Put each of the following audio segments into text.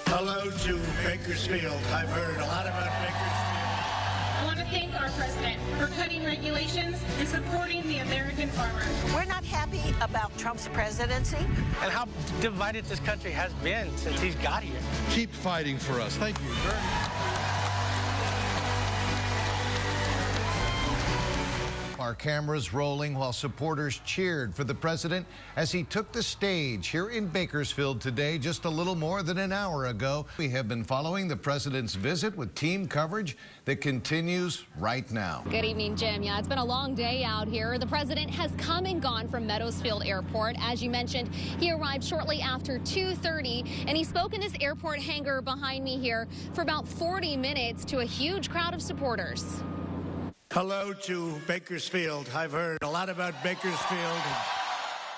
Hello to Bakersfield. I've heard a lot about Bakersfield. I want to thank our president for cutting regulations and supporting the American farmer. We're not happy about Trump's presidency. And how divided this country has been since he's got here. Keep fighting for us. Thank you very much. Our cameras rolling while supporters cheered for the president as he took the stage here in Bakersfield today, just a little more than an hour ago. We have been following the president's visit with team coverage that continues right now. Good evening, Jim. Yeah, it's been a long day out here. The president has come and gone from Meadowsfield Airport. As you mentioned, he arrived shortly after 2:30, and he spoke in this airport hangar behind me here for about 40 minutes to a huge crowd of supporters. Hello to Bakersfield. I've heard a lot about Bakersfield.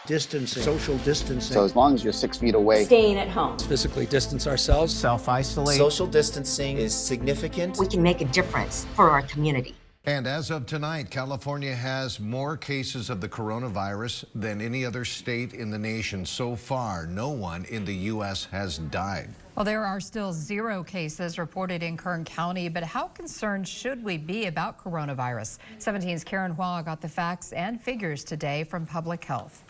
Distancing, social distancing. So as long as you're 6 feet away. Staying at home. Physically distance ourselves. Self-isolate. Social distancing is significant. We can make a difference for our community. And as of tonight, California has more cases of the coronavirus than any other state in the nation. So far, no one in the U.S. has died. Well, there are still 0 cases reported in Kern County, but how concerned should we be about coronavirus? 17's Karen Hua got the facts and figures today from Public Health.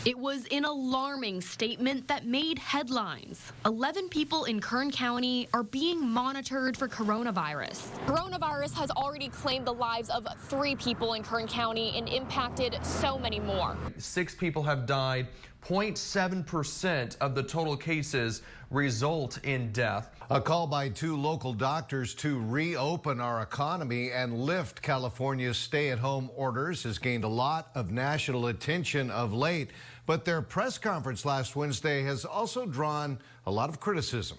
It was an alarming statement that made headlines. 11 people in Kern County are being monitored for coronavirus. Coronavirus has already claimed the lives of 3 people in Kern County and impacted so many more. 6 people have died. 0.7% of the total cases result in death. A call by 2 local doctors to reopen our economy and lift California's stay-at-home orders has gained a lot of national attention of late. But their press conference last Wednesday has also drawn a lot of criticism.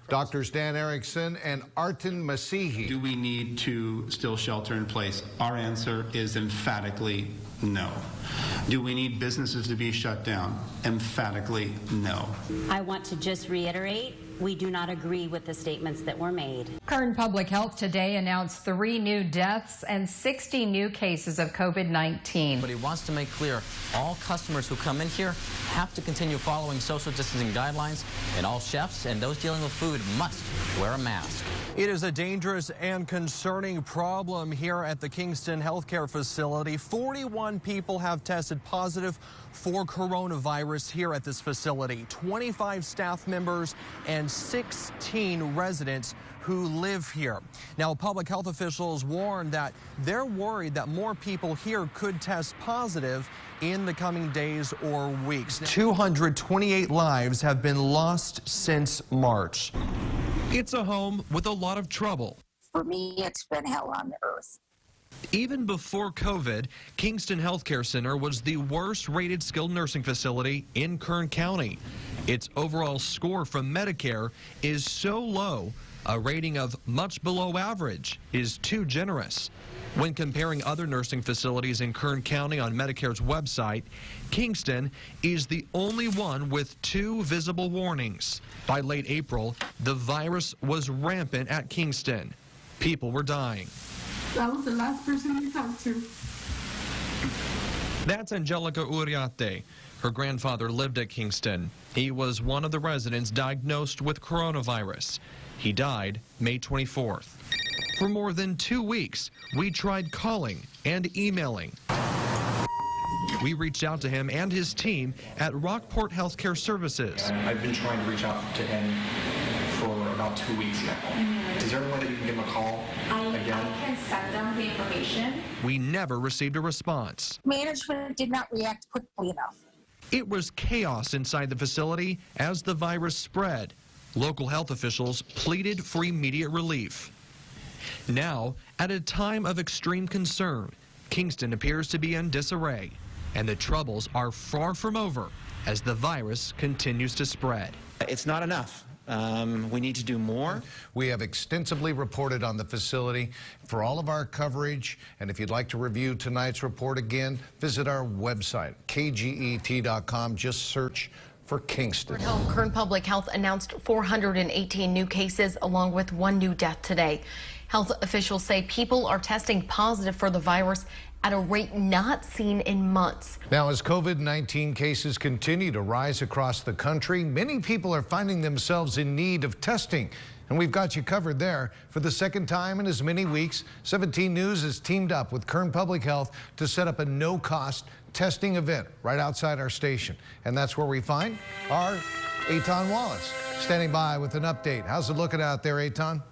Doctors Dan Erickson and Artin Masihi. Do we need to still shelter in place? Our answer is emphatically no. Do we need businesses to be shut down? Emphatically no. I want to just reiterate, we do not agree with the statements that were made. Kern Public Health today announced 3 new deaths and 60 new cases of COVID-19. But he wants to make clear all customers who come in here have to continue following social distancing guidelines, and all chefs and those dealing with food must wear a mask. It is a dangerous and concerning problem here at the Kingston Healthcare Facility. 41 people have tested positive for coronavirus here at this facility. 25 staff members and 16 residents who live here. Now, public health officials warn that they're worried that more people here could test positive in the coming days or weeks. 228 lives have been lost since March. It's a home with a lot of trouble. For me, it's been hell on earth. Even before COVID, Kingston Healthcare Center was the worst rated skilled nursing facility in Kern County. Its overall score from Medicare is so low, a rating of much below average is too generous. When comparing other nursing facilities in Kern County on Medicare's website, Kingston is the only one with 2 visible warnings. By late April, the virus was rampant at Kingston. People were dying. That was the last person we talked to. That's Angelica Uriarte. Her grandfather lived at Kingston. He was one of the residents diagnosed with coronavirus. He died May 24th. For more than 2 weeks, we tried calling and emailing. We reached out to him and his team at Rockport Healthcare Services. I've been trying to reach out to him for about 2 weeks now. Is there any way that you can give him a call again? I can send them the information. We never received a response. Management did not react quickly enough. It was chaos inside the facility as the virus spread. Local health officials pleaded for immediate relief. Now, at a time of extreme concern, Kingston appears to be in disarray, and the troubles are far from over as the virus continues to spread. It's not enough. We need to do more. We have extensively reported on the facility for all of our coverage, and if you'd like to review tonight's report again, visit our website, kget.com. Just search for Kingston. Kern Public Health announced 418 new cases along with 1 new death today. Health officials say people are testing positive for the virus at a rate not seen in months. Now, as COVID-19 cases continue to rise across the country, many people are finding themselves in need of testing. And we've got you covered there. For the second time in as many weeks, 17 News has teamed up with Kern Public Health to set up a no-cost testing event right outside our station. And that's where we find our Eitan Wallace, standing by with an update. How's it looking out there, Eitan?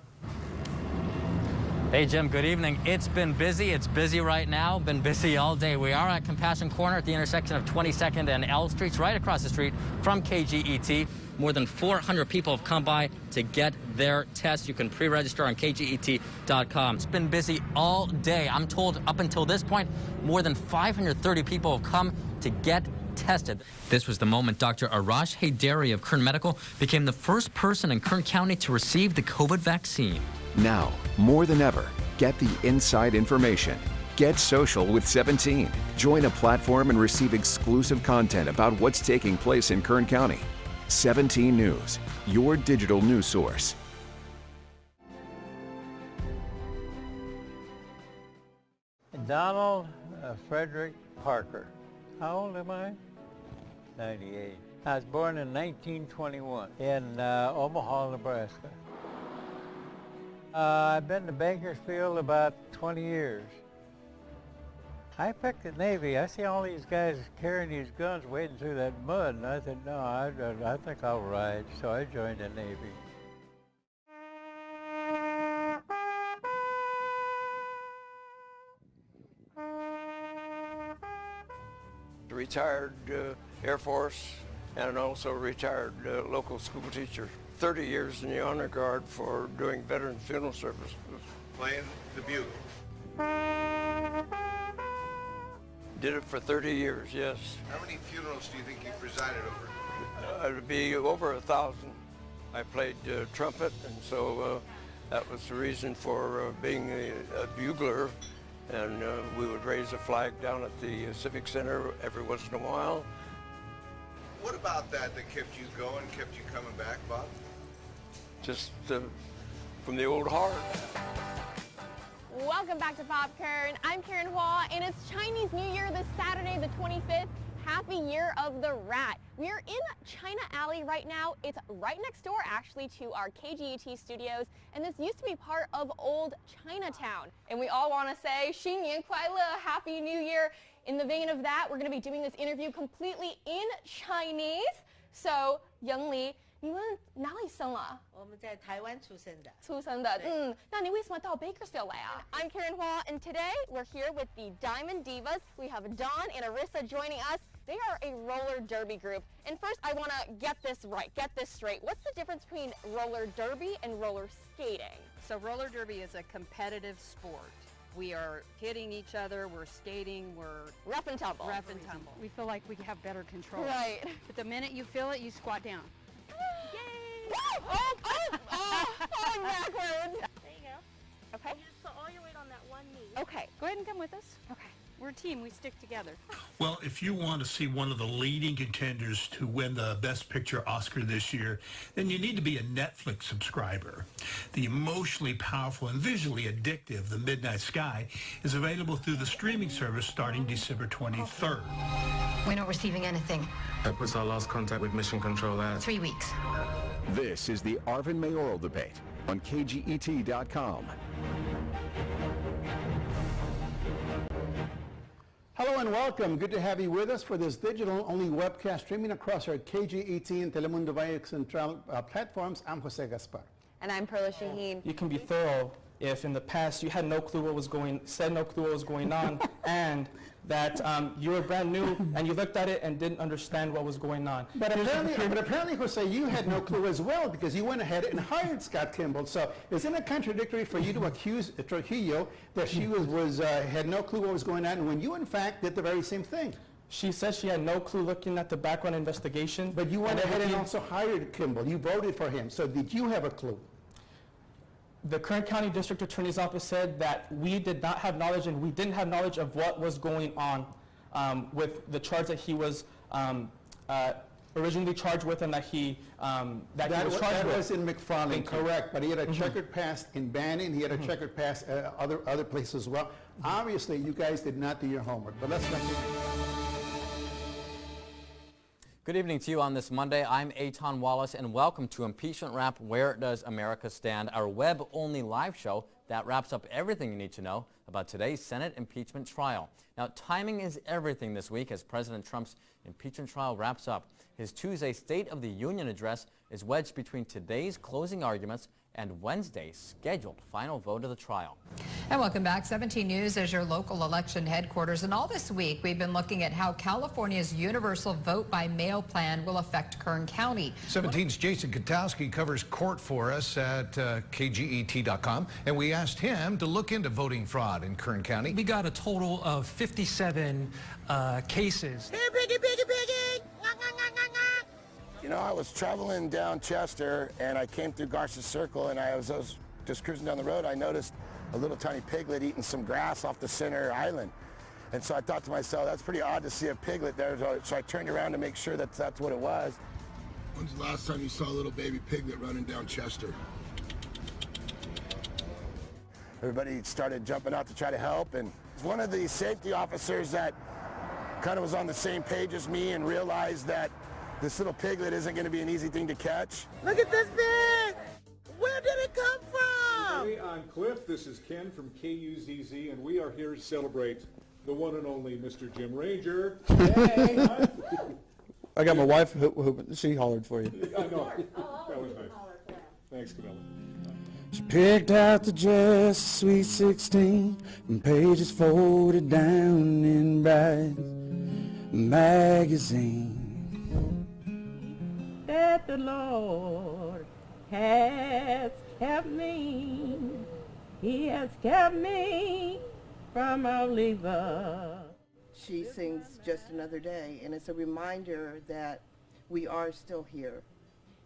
Hey, Jim, good evening. It's been busy. It's busy right now. Been busy all day. We are at Compassion Corner at the intersection of 22nd and L Streets, right across the street from KGET. More than 400 people have come by to get their tests. You can pre-register on KGET.com. It's been busy all day. I'm told up until this point, more than 530 people have come to get tested. This was the moment Dr. Arash Haydari of Kern Medical became the first person in Kern County to receive the COVID vaccine. Now, more than ever, get the inside information. Get social with 17. Join a platform and receive exclusive content about what's taking place in Kern County. 17 News, your digital news source. Donald Frederick Parker. How old am I? 98. I was born in 1921 in Omaha, Nebraska. I've been to Bakersfield about 20 years. I picked the Navy. I see all these guys carrying these guns wading through that mud, and I said, no, I think I'll ride. So I joined the Navy. Retired Air Force and also retired local school teacher. 30 years in the Honor Guard for doing veteran funeral services. Playing the bugle. Did it for 30 years, yes. How many funerals do you think you presided over? It would be over 1,000. I played trumpet, and so that was the reason for being a bugler. And we would raise a flag down at the Civic Center every once in a while. What about that kept you going, kept you coming back, Bob? Just from the old heart. Welcome back to Pop Kern. I'm Karen Hua, and it's Chinese New Year this Saturday, the 25th. Happy Year of the Rat. We are in China Alley right now. It's right next door, actually, to our KGET studios, and this used to be part of old Chinatown. And we all want to say, 新年快乐, Happy New Year. In the vein of that, we're going to be doing this interview completely in Chinese. So, Young Li, 你们哪里生啊？我们在台湾出生的。出生的，那你为什么到 Bakersfield 来啊？ I'm Karen Hua, and today we're here with the Diamond Divas. We have Dawn and Arissa joining us. They are a roller derby group. And first, I want to get this right, get this straight. What's the difference between roller derby and roller skating? So roller derby is a competitive sport. We are hitting each other, we're skating, we're rough and tumble. Rough and tumble. We feel like we have better control. Right. But the minute you feel it, you squat down. Yay! Falling backwards. There you go. Okay. And you just put all your weight on that one knee. Okay. Go ahead and come with us. Okay. We're a team. We stick together. Well, if you want to see one of the leading contenders to win the Best Picture Oscar this year, then you need to be a Netflix subscriber. The emotionally powerful and visually addictive The Midnight Sky is available through the streaming service starting December 23rd. We're not receiving anything. That puts our last contact with Mission Control at 3 weeks. This is the Arvin mayoral debate on KGET.com. Hello and welcome. Good to have you with us for this digital-only webcast streaming across our KGET and Telemundo Valle Central platforms. I'm Jose Gaspar. And I'm Perla Shaheen. You can be thorough if in the past you had no clue what was going on, and that you were brand new and you looked at it and didn't understand what was going on. But apparently, Jose, you had no clue as well because you went ahead and hired Scott Kimball. So isn't it contradictory for you to accuse Trujillo that she had no clue what was going on when you, in fact, did the very same thing? She said she had no clue looking at the background investigation. But you went ahead and also hired Kimball. You voted for him. So did you have a clue? The Kern County District Attorney's Office said that we did not have knowledge and we didn't have knowledge of what was going on with the charge that he was originally charged with and that he was charged that with. was in McFarland, correct, but he had a checkered past in Banning, he had a checkered past other places as well. Obviously, you guys did not do your homework, but let's continue. Good evening to you on this Monday. I'm Eitan Wallace, and welcome to Impeachment Wrap, Where Does America Stand, our web-only live show that wraps up everything you need to know about today's Senate impeachment trial. Now, timing is everything this week as President Trump's impeachment trial wraps up. His Tuesday State of the Union address is wedged between today's closing arguments and Wednesday's scheduled final vote of the trial. And welcome back. 17 News is your local election headquarters. And all this week, we've been looking at how California's universal vote by mail plan will affect Kern County. 17's Jason Katowski covers court for us at KGET.com. And we asked him to look into voting fraud in Kern County. We got a total of 57 cases. Here, piggy, piggy, piggy! You know, I was traveling down Chester, and I came through Garces Circle, and I was just cruising down the road. I noticed a little tiny piglet eating some grass off the center island. And so I thought to myself, that's pretty odd to see a piglet there. So I turned around to make sure that that's what it was. When's the last time you saw a little baby piglet running down Chester? Everybody started jumping out to try to help, and one of the safety officers that kind of was on the same page as me and realized that this little piglet isn't going to be an easy thing to catch. Look at this thing! Where did it come from? Hey, I'm Cliff. This is Ken from KUZZ, and we are here to celebrate the one and only Mr. Jim Ranger. Hey! I got my wife who she hollered for you. I know. That was nice. Thanks, Camilla. She picked out the dress, sweet 16, and pages folded down in Bride's magazine. That the Lord has kept me. He has kept me from all evil. She sings Just Another Day, and it's a reminder that we are still here,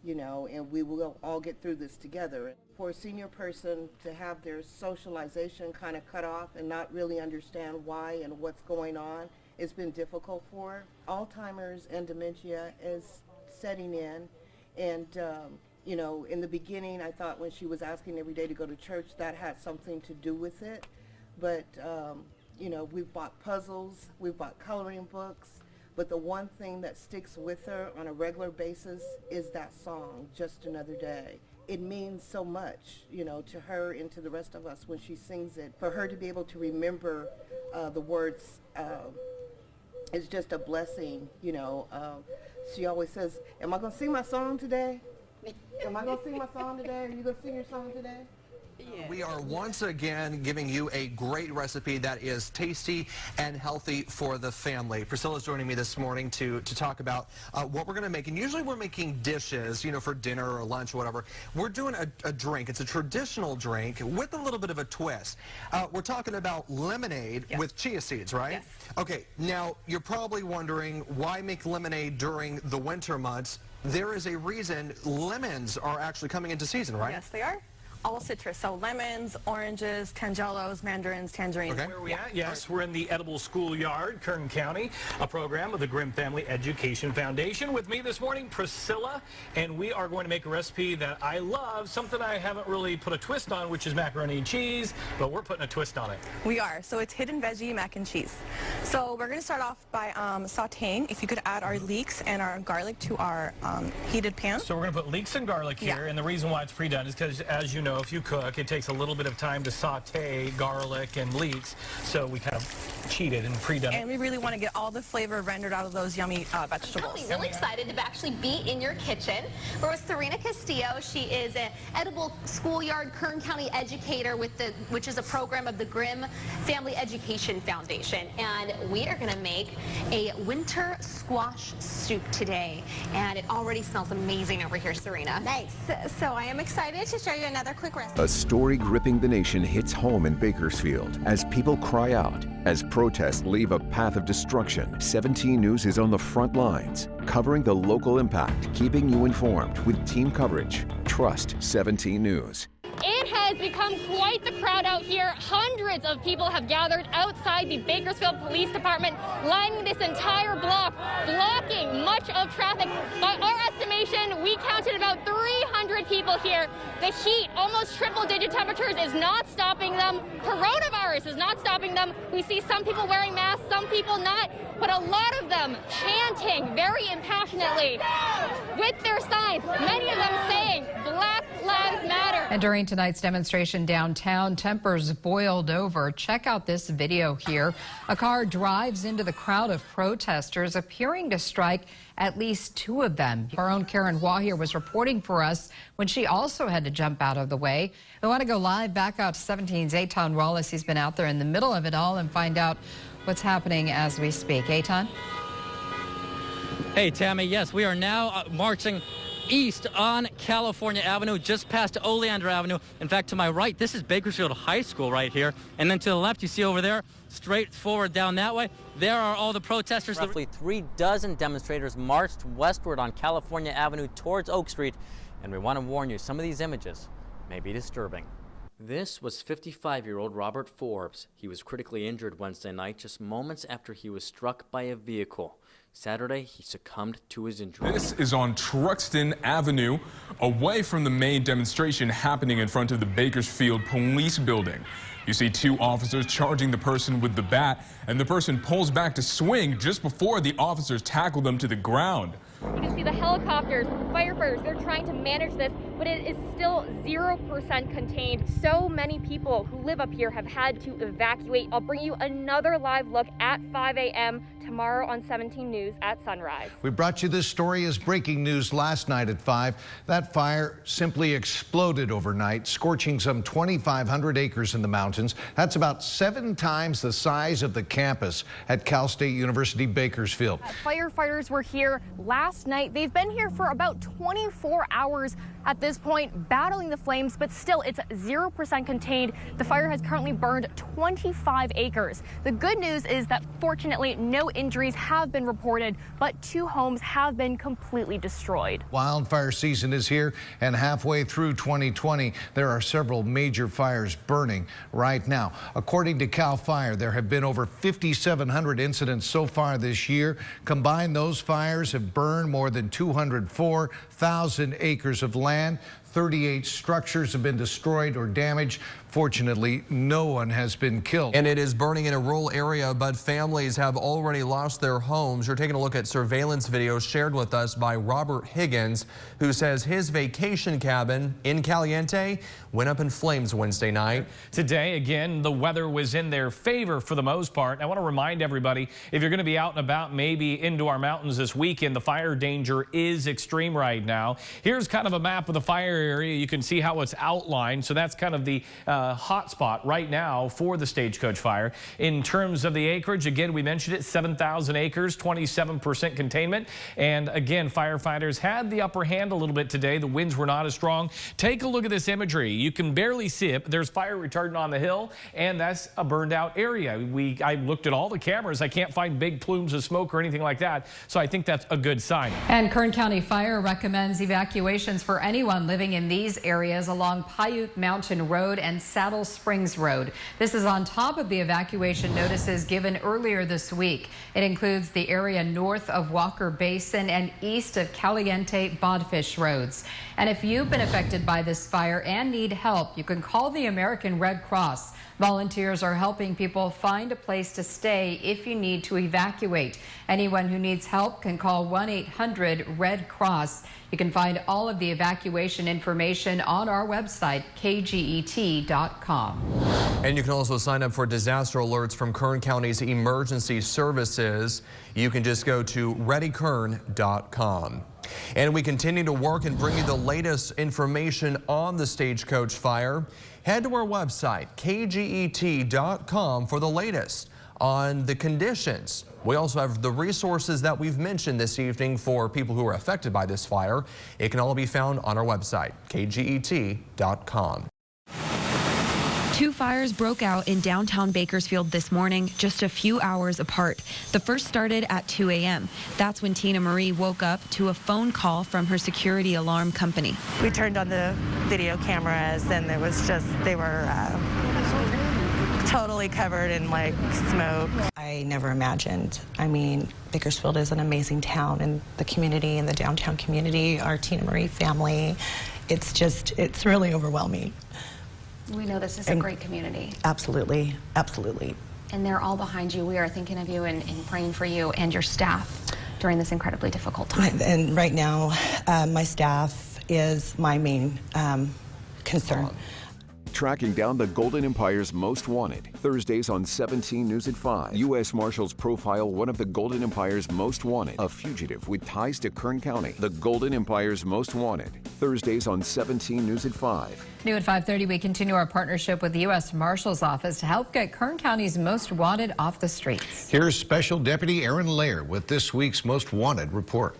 you know, and we will all get through this together. For a senior person to have their socialization kind of cut off and not really understand why and what's going on, it's been difficult for her. Alzheimer's and dementia is setting in, and you know, in the beginning I thought when she was asking every day to go to church that had something to do with it, but you know, we've bought puzzles, we've bought coloring books, but the one thing that sticks with her on a regular basis is that song, Just Another Day. It means so much, you know, to her and to the rest of us when she sings it. For her to be able to remember the words is just a blessing, you know. She always says, am I going to sing my song today? Am I going to sing my song today? Are you going to sing your song today? Yeah. We are once again giving you a great recipe that is tasty and healthy for the family. Priscilla's joining me this morning to talk about what we're going to make. And usually we're making dishes, you know, for dinner or lunch or whatever. We're doing a drink. It's a traditional drink with a little bit of a twist. We're talking about lemonade with chia seeds, right? Yes. Okay, now you're probably wondering why make lemonade during the winter months. There is a reason. Lemons are actually coming into season, right? Yes, they are. All citrus, so lemons, oranges, tangelos, mandarins, tangerines. Okay. Where are we at? Yes, we're in the Edible Schoolyard, Kern County, a program of the Grimm Family Education Foundation. With me this morning, Priscilla, and we are going to make a recipe that I love, something I haven't really put a twist on, which is macaroni and cheese, but we're putting a twist on it. We are, so it's hidden veggie mac and cheese. So we're going to start off by sauteing. If you could add our leeks and our garlic to our heated pan. So we're going to put leeks and garlic here, and the reason why it's pre-done is because, as you know, if you cook, it takes a little bit of time to saute garlic and leeks, so we kind of cheated and pre-done it. And we really want to get all the flavor rendered out of those yummy vegetables. I'm really excited to actually be in your kitchen. We're with Serena Castillo. She is an Edible Schoolyard Kern County educator which is a program of the Grimm Family Education Foundation. And we are going to make a winter squash soup today. And it already smells amazing over here, Serena. Nice. So I am excited to show you another quick recipe. A story gripping the nation hits home in Bakersfield as people cry out, as protests leave a path of destruction. 17 News is on the front lines, covering the local impact, keeping you informed with team coverage. Trust 17 News. It has has become quite the crowd out here. Hundreds of people have gathered outside the Bakersfield Police Department, lining this entire block, blocking much of traffic. By our estimation, we counted about 300 people here. The heat, almost triple-digit temperatures, is not stopping them. Coronavirus is not stopping them. We see some people wearing masks, some people not, but a lot of them chanting very impassionately with their signs, many of them saying Black Lives Matter. And during tonight's demonstration downtown, tempers boiled over. Check out this video here. A car drives into the crowd of protesters, appearing to strike at least two of them. Our own Karen Hua here was reporting for us when she also had to jump out of the way. We want to go live back out to 17's Eitan Wallace. He's been out there in the middle of it all and find out what's happening as we speak. Eitan? Hey, Tammy, yes, we are now marching east on California Avenue, just past Oleander Avenue. In fact, to my right, this is Bakersfield High School right here. And then to the left, you see over there, straight forward down that way, there are all the protesters. Roughly 3 dozen demonstrators marched westward on California Avenue towards Oak Street. And we want to warn you, some of these images may be disturbing. This was 55-year-old Robert Forbes. He was critically injured Wednesday night, just moments after he was struck by a vehicle. Saturday, he succumbed to his injuries. This is on Truxton Avenue, away from the main demonstration happening in front of the Bakersfield Police Building. You see 2 officers charging the person with the bat, and the person pulls back to swing just before the officers tackle them to the ground. You can see the helicopters, firefighters, they're trying to manage this, but it is still 0% contained. So many people who live up here have had to evacuate. I'll bring you another live look at 5 a.m. tomorrow on 17 News at sunrise. We brought you this story as breaking news last night at 5. That fire simply exploded overnight, scorching some 2,500 acres in the mountains. That's about 7 times the size of the campus at Cal State University Bakersfield. Firefighters were here last night. They've been here for about 24 hours at this point, battling the flames, but still it's 0% contained. The fire has currently burned 25 acres. The good news is that fortunately no injuries have been reported, but 2 homes have been completely destroyed. Wildfire season is here, and halfway through 2020, there are several major fires burning right now. According to CAL FIRE, there have been over 5,700 incidents so far this year. Combined, those fires have burned more than 204,000 acres of land. 38 structures have been destroyed or damaged. Fortunately, no one has been killed. And it is burning in a rural area, but families have already lost their homes. You're taking a look at surveillance video shared with us by Robert Higgins, who says his vacation cabin in Caliente went up in flames Wednesday night. Today, again, the weather was in their favor for the most part. I want to remind everybody, if you're going to be out and about, maybe into our mountains this weekend, the fire danger is extreme right now. Here's kind of a map of the fire area. You can see how it's outlined. So that's kind of the hot spot right now for the Stagecoach fire. In terms of the acreage, again, we mentioned it, 7,000 acres, 27% containment. And again, firefighters had the upper hand a little bit today. The winds were not as strong. Take a look at this imagery. You can barely see it, but there's fire retardant on the hill, and that's a burned out area. I looked at all the cameras. I can't find big plumes of smoke or anything like that. So I think that's a good sign. And Kern County Fire recommends evacuations for anyone living in these areas along Paiute Mountain Road and Saddle Springs Road. This is on top of the evacuation notices given earlier this week. It includes the area north of Walker Basin and east of Caliente Bodfish roads. And if you've been affected by this fire and need help, you can call the American Red Cross. Volunteers are helping people find a place to stay if you need to evacuate. Anyone who needs help can call 1-800-RED-CROSS. You can find all of the evacuation information on our website, KGET.com. And you can also sign up for disaster alerts from Kern County's emergency services. You can just go to readykern.com. And we continue to work and bring you the latest information on the Stagecoach fire. Head to our website, KGET.com, for the latest on the conditions. We also have the resources that we've mentioned this evening for people who are affected by this fire. It can all be found on our website, KGET.com. Two fires broke out in downtown Bakersfield this morning, just a few hours apart. The first started at 2 a.m. That's when Tina Marie woke up to a phone call from her security alarm company. We turned on the video cameras and it was just, they were totally covered in like smoke. I never imagined. I mean, Bakersfield is an amazing town, and the community and the downtown community, our Tina Marie family, it's really overwhelming. We know this is a great community. Absolutely, absolutely. And they're all behind you. We are thinking of you and praying for you and your staff during this incredibly difficult time. And right now, my staff is my main concern. Tracking down the Golden Empire's most wanted. Thursdays on 17 News at 5. U.S. Marshals profile one of the Golden Empire's most wanted, a fugitive with ties to Kern County. The Golden Empire's most wanted. Thursdays on 17 News at 5. New at 5:30, we continue our partnership with the U.S. Marshals Office to help get Kern County's most wanted off the streets. Here's Special Deputy Aaron Lair with this week's most wanted report.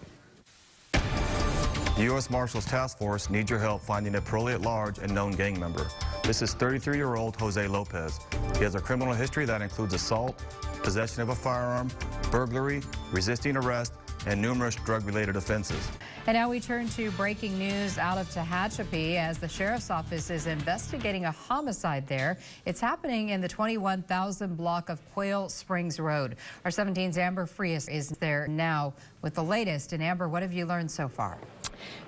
The U.S. Marshals Task Force needs your help finding a parolee at large and known gang member. This is 33-year-old Jose Lopez. He has a criminal history that includes assault, possession of a firearm, burglary, resisting arrest, and numerous drug-related offenses. And now we turn to breaking news out of Tehachapi as the Sheriff's Office is investigating a homicide there. It's happening in the 21,000 block of Quail Springs Road. Our 17's Amber Frias is there now with the latest. And Amber, what have you learned so far?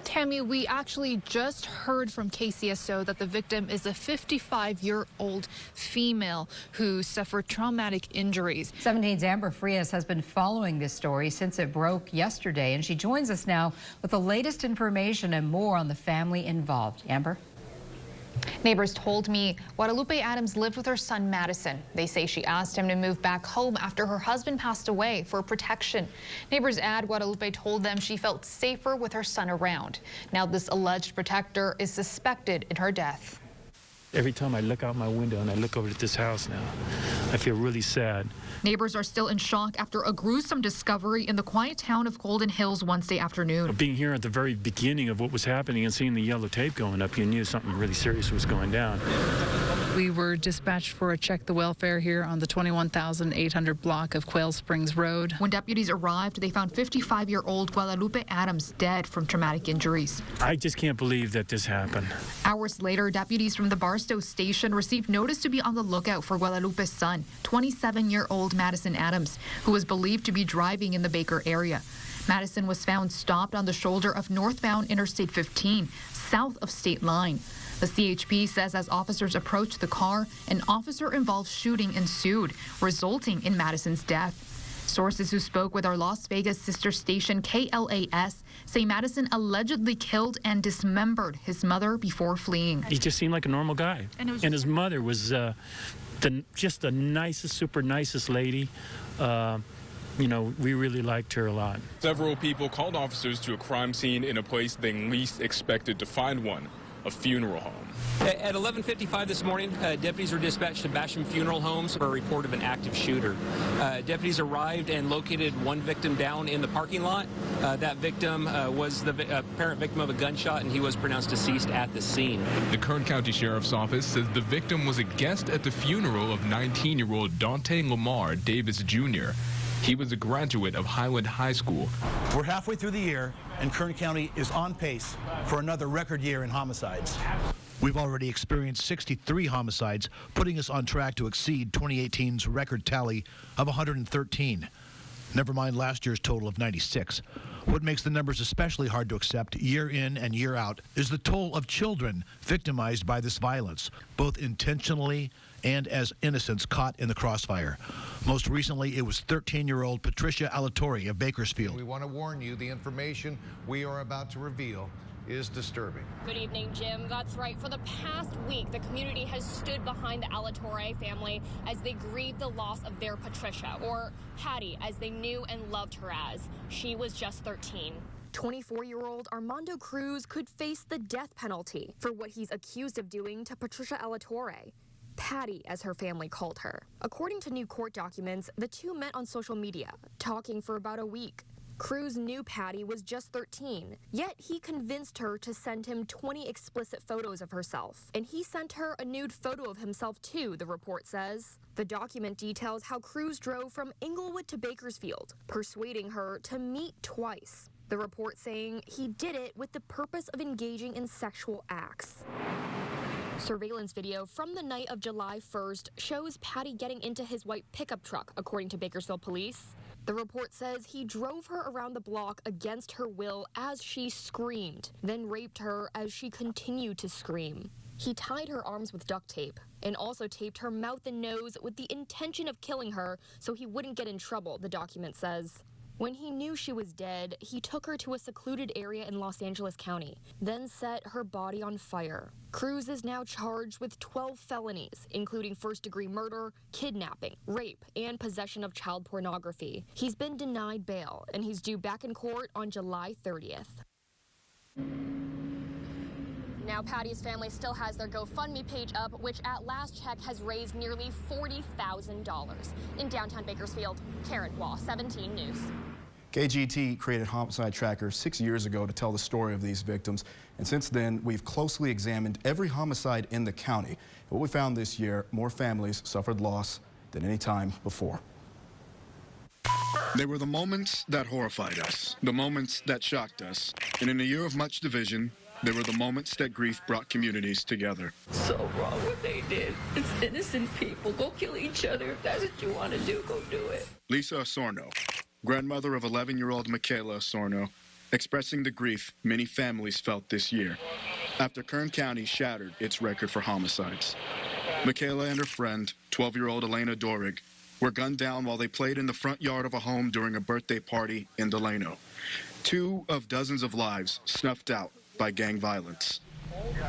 Tammy, we actually just heard from KCSO that the victim is a 55-year-old female who suffered traumatic injuries. 17's Amber Frias has been following this story since it broke yesterday, and she joins us now with the latest information and more on the family involved. Amber? Neighbors told me Guadalupe Adams lived with her son Madison. They say she asked him to move back home after her husband passed away for protection. Neighbors add Guadalupe told them she felt safer with her son around. Now this alleged protector is suspected in her death. Every time I look out my window and I look over at this house now, I feel really sad. Neighbors are still in shock after a gruesome discovery in the quiet town of Golden Hills Wednesday afternoon. Being here at the very beginning of what was happening and seeing the yellow tape going up, you knew something really serious was going down. We were dispatched for a check the welfare here on the 21,800 block of Quail Springs Road. When deputies arrived, they found 55-year-old Guadalupe Adams dead from traumatic injuries. I just can't believe that this happened. Hours later, deputies from the Barstow station received notice to be on the lookout for Guadalupe's son, 27-year-old Madison Adams, who was believed to be driving in the Baker area. Madison was found stopped on the shoulder of northbound Interstate 15, south of State Line. The CHP says as officers approached the car, an officer-involved shooting ensued, resulting in Madison's death. Sources who spoke with our Las Vegas sister station KLAS say Madison allegedly killed and dismembered his mother before fleeing. He just seemed like a normal guy. And his mother was just the nicest, super nicest lady. You know, we really liked her a lot. Several people called officers to a crime scene in a place they least expected to find one. A funeral home. At 11:55 this morning, deputies were dispatched to Basham Funeral Homes for a report of an active shooter. Deputies arrived and located one victim down in the parking lot. That victim was the apparent victim of a gunshot, and he was pronounced deceased at the scene. The Kern County Sheriff's Office says the victim was a guest at the funeral of 19-year-old Dante Lamar Davis Jr. He was a graduate of Highland High School. We're halfway through the year, and Kern County is on pace for another record year in homicides. We've already experienced 63 homicides, putting us on track to exceed 2018's record tally of 113. Never mind last year's total of 96. What makes the numbers especially hard to accept year in and year out is the toll of children victimized by this violence, both intentionally and as innocents caught in the crossfire. Most recently, it was 13-year-old Patricia Alatorre of Bakersfield. We want to warn you, the information we are about to reveal is disturbing. Good evening, Jim. That's right. For the past week, the community has stood behind the Alatorre family as they grieve the loss of their Patricia, or Patty, as they knew and loved her as. She was just 13. 24-year-old Armando Cruz could face the death penalty for what he's accused of doing to Patricia Alatorre. Patty, as her family called her. According to new court documents, the two met on social media, talking for about a week. Cruz knew Patty was just 13, yet he convinced her to send him 20 explicit photos of herself. And he sent her a nude photo of himself too, the report says. The document details how Cruz drove from Inglewood to Bakersfield, persuading her to meet twice. The report saying he did it with the purpose of engaging in sexual acts. Surveillance video from the night of July 1st shows Patty getting into his white pickup truck, according to Bakersfield police. The report says he drove her around the block against her will as she screamed, then raped her as she continued to scream. He tied her arms with duct tape and also taped her mouth and nose with the intention of killing her so he wouldn't get in trouble, the document says. When he knew she was dead, he took her to a secluded area in Los Angeles County, then set her body on fire. Cruz is now charged with 12 felonies, including first-degree murder, kidnapping, rape, and possession of child pornography. He's been denied bail, and he's due back in court on July 30th. Now, Patty's family still has their GoFundMe page up, which at last check has raised nearly $40,000. In downtown Bakersfield, Karen Waugh, 17 News. KGET created Homicide Tracker 6 years ago to tell the story of these victims. And since then, we've closely examined every homicide in the county. What we found this year, more families suffered loss than any time before. They were the moments that horrified us, the moments that shocked us. And in a year of much division, they were the moments that grief brought communities together. So wrong what they did. It's innocent people. Go kill each other. If that's what you want to do, go do it. Lisa Osorno, grandmother of 11-year-old Michaela Osorno, expressing the grief many families felt this year after Kern County shattered its record for homicides. Michaela and her friend, 12-year-old Elena Dorig, were gunned down while they played in the front yard of a home during a birthday party in Delano. 2 of dozens of lives snuffed out by gang violence.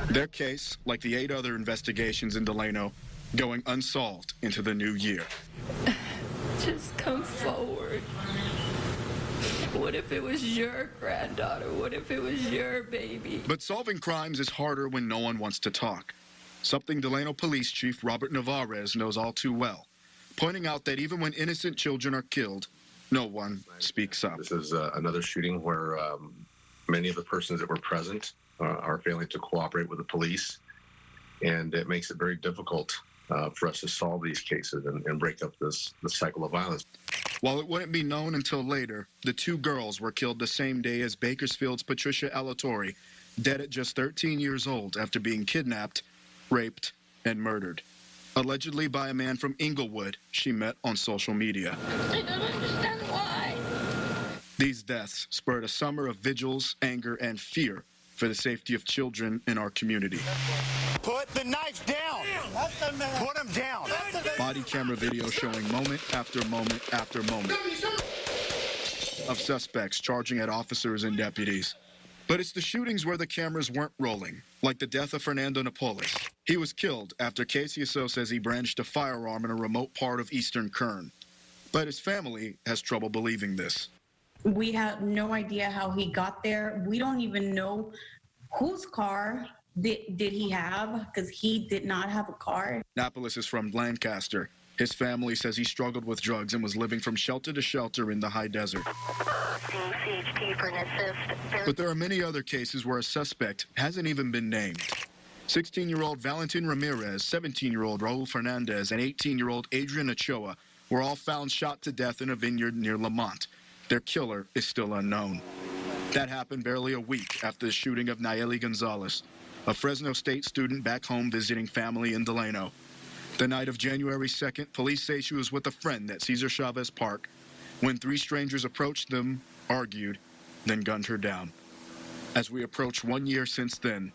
Their case, like the 8 other investigations in Delano, going unsolved into the new year. Just come forward. What if it was your granddaughter? What if it was your baby? But solving crimes is harder when no one wants to talk. Something Delano Police Chief Robert Navarez knows all too well, pointing out that even when innocent children are killed, no one speaks up. This is another shooting where many of the persons that were present are failing to cooperate with the police, and it makes it very difficult for us to solve these cases and break up the cycle of violence. While it wouldn't be known until later, the 2 girls were killed the same day as Bakersfield's Patricia Alatorre, dead at just 13 years old after being kidnapped, raped, and murdered, allegedly by a man from Inglewood she met on social media. I don't understand why. These deaths spurred a summer of vigils, anger, and fear for the safety of children in our community. Put the knife down! Put him down! Body camera video showing moment after moment after moment of suspects charging at officers and deputies. But it's the shootings where the cameras weren't rolling, like the death of Fernando Napoles. He was killed after KCSO says he brandished a firearm in a remote part of eastern Kern. But his family has trouble believing this. We have no idea how he got there. We don't even know whose car did he have, because he did not have a car. Napoles is from Lancaster. His family says he struggled with drugs and was living from shelter to shelter in the high desert. But there are many other cases where a suspect hasn't even been named. 16-year-old Valentin Ramirez, 17-year-old Raul Fernandez, and 18-year-old Adrian Ochoa were all found shot to death in a vineyard near Lamont. Their killer is still unknown. That happened barely a week after the shooting of Nayeli Gonzalez, a Fresno State student back home visiting family in Delano. The night of January 2nd, police say she was with a friend at Cesar Chavez Park when 3 strangers approached them, argued, then gunned her down. As we approach 1 year since then,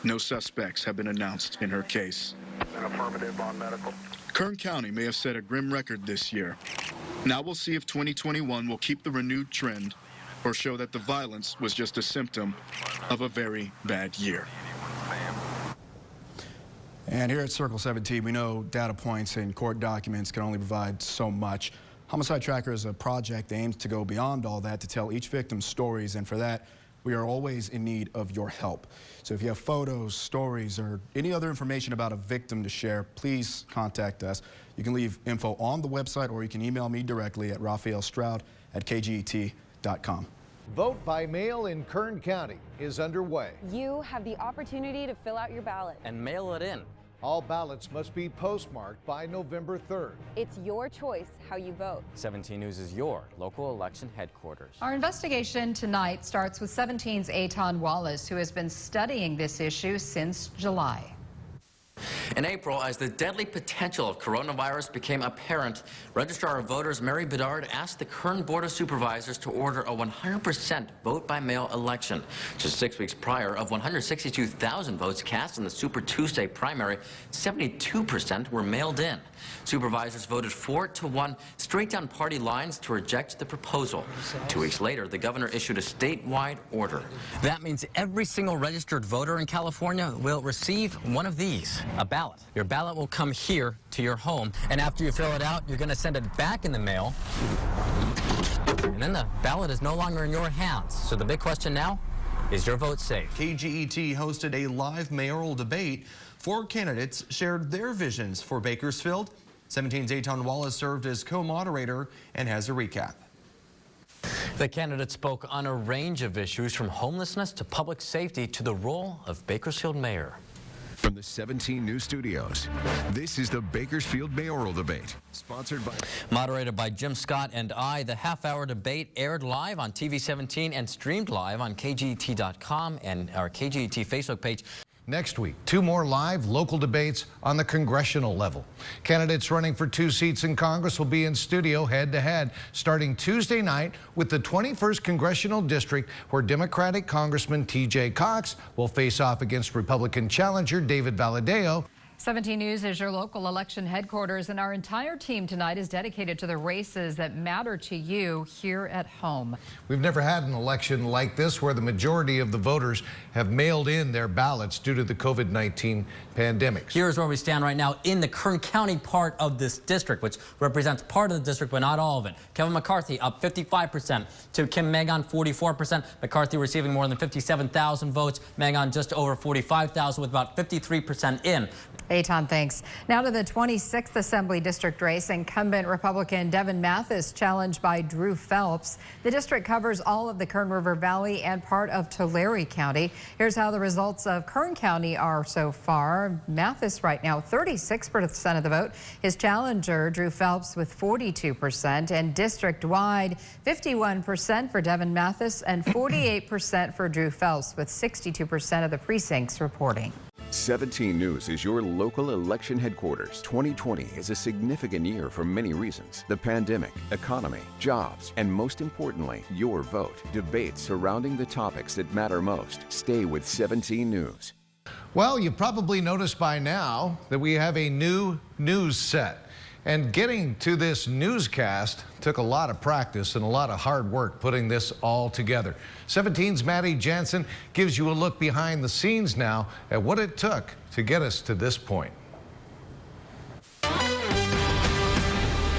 no suspects have been announced in her case. An affirmative on medical. Kern County may have set a grim record this year. Now we'll see if 2021 will keep the renewed trend or show that the violence was just a symptom of a very bad year. And here at Circle 17, we know data points and court documents can only provide so much. Homicide Tracker is a project that aims to go beyond all that to tell each victim's stories, and for that, we are always in need of your help. So if you have photos, stories, or any other information about a victim to share, please contact us. You can leave info on the website, or you can email me directly at RaphaelStroud@kget.com. KGET.com. Vote by mail in Kern County is underway. You have the opportunity to fill out your ballot and mail it in. All ballots must be postmarked by November 3rd. It's your choice how you vote. 17 News is your local election headquarters. Our investigation tonight starts with 17's Aton Wallace, who has been studying this issue since July. In April, as the deadly potential of coronavirus became apparent, Registrar of Voters Mary Bedard asked the Kern Board of Supervisors to order a 100% vote-by-mail election. Just 6 weeks prior, of 162,000 votes cast in the Super Tuesday primary, 72% were mailed in. Supervisors voted 4-1 straight down party lines to reject the proposal. 2 weeks later, the governor issued a statewide order. That means every single registered voter in California will receive one of these. A ballot. Your ballot will come here to your home, and after you fill it out, you're going to send it back in the mail, and then the ballot is no longer in your hands. So the big question now, is your vote safe? KGET hosted a live mayoral debate. 4 candidates shared their visions for Bakersfield. 17's Aton Wallace served as co-moderator and has a recap. The candidates spoke on a range of issues, from homelessness to public safety to the role of Bakersfield mayor. From the 17 News Studios, this is the Bakersfield Mayoral Debate, sponsored by... Moderated by Jim Scott and I, the half-hour debate aired live on TV 17 and streamed live on KGET.com and our KGET Facebook page. Next week, 2 more live local debates on the congressional level. Candidates running for 2 seats in Congress will be in studio head-to-head starting Tuesday night with the 21st Congressional District, where Democratic Congressman T.J. Cox will face off against Republican challenger David Valadao. 17 News is your local election headquarters, and our entire team tonight is dedicated to the races that matter to you here at home. We've never had an election like this where the majority of the voters have mailed in their ballots due to the COVID-19 pandemic. Here's where we stand right now in the Kern County part of this district, which represents part of the district but not all of it. Kevin McCarthy up 55% to Kim Magon 44%. McCarthy receiving more than 57,000 votes. Magon just over 45,000 with about 53% in. Aton, thanks. Now to the 26th Assembly District race. Incumbent Republican Devin Mathis challenged by Drew Phelps. The district covers all of the Kern River Valley and part of Tulare County. Here's how the results of Kern County are so far. Mathis right now 36% of the vote. His challenger Drew Phelps with 42%, and district-wide 51% for Devin Mathis and 48% for Drew Phelps, with 62% of the precincts reporting. 17 News is your local election headquarters. 2020 is a significant year for many reasons. The pandemic, economy, jobs, and most importantly, your vote. Debates surrounding the topics that matter most. Stay with 17 News. Well, you've probably noticed by now that we have a new news set. And getting to this newscast took a lot of practice and a lot of hard work putting this all together. 17's Maddie Jansen gives you a look behind the scenes now at what it took to get us to this point.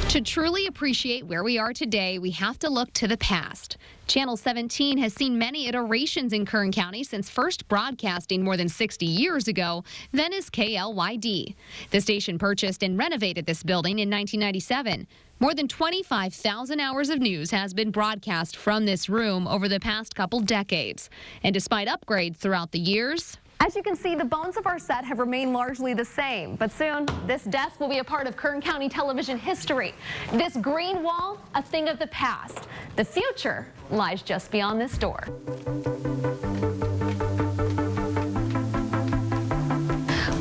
To truly appreciate where we are today, we have to look to the past. Channel 17 has seen many iterations in Kern County since first broadcasting more than 60 years ago, then as KLYD. The station purchased and renovated this building in 1997. More than 25,000 hours of news has been broadcast from this room over the past couple decades. And despite upgrades throughout the years, as you can see, the bones of our set have remained largely the same, but soon this desk will be a part of Kern County television history. This green wall, a thing of the past. The future lies just beyond this door.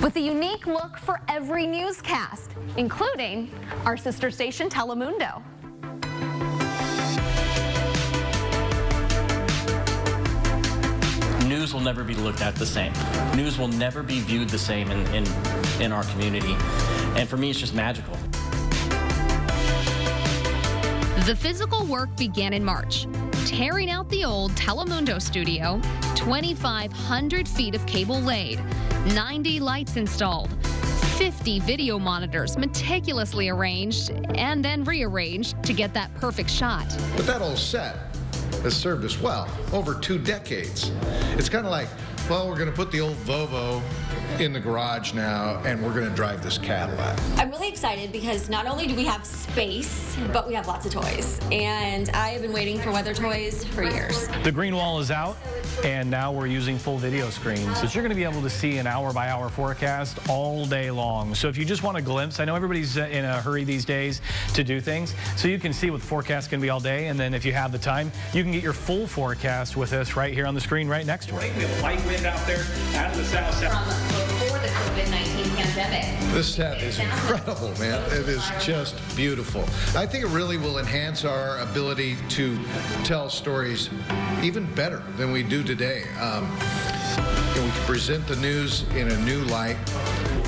With a unique look for every newscast, including our sister station Telemundo. News will never be looked at the same. News will never be viewed the same in our community. And for me, it's just magical. The physical work began in March, tearing out the old Telemundo studio, 2,500 feet of cable laid, 90 lights installed, 50 video monitors meticulously arranged and then rearranged to get that perfect shot. But that old set has served us well over 2 decades. It's kind of like Well, we're going to put the old Volvo in the garage now, and we're going to drive this Cadillac. I'm really excited because not only do we have space, but we have lots of toys. And I have been waiting for weather toys for years. The green wall is out, and now we're using full video screens. So you're going to be able to see an hour-by-hour forecast all day long. So if you just want a glimpse, I know everybody's in a hurry these days to do things, so you can see what the forecast can be all day, and then if you have the time, you can get your full forecast with us right here on the screen right next to it. We have a light wind out there out of the south. Before the COVID-19 pandemic. This set is incredible, man. It is just beautiful. I think it really will enhance our ability to tell stories even better than we do today. And we can present the news in a new light.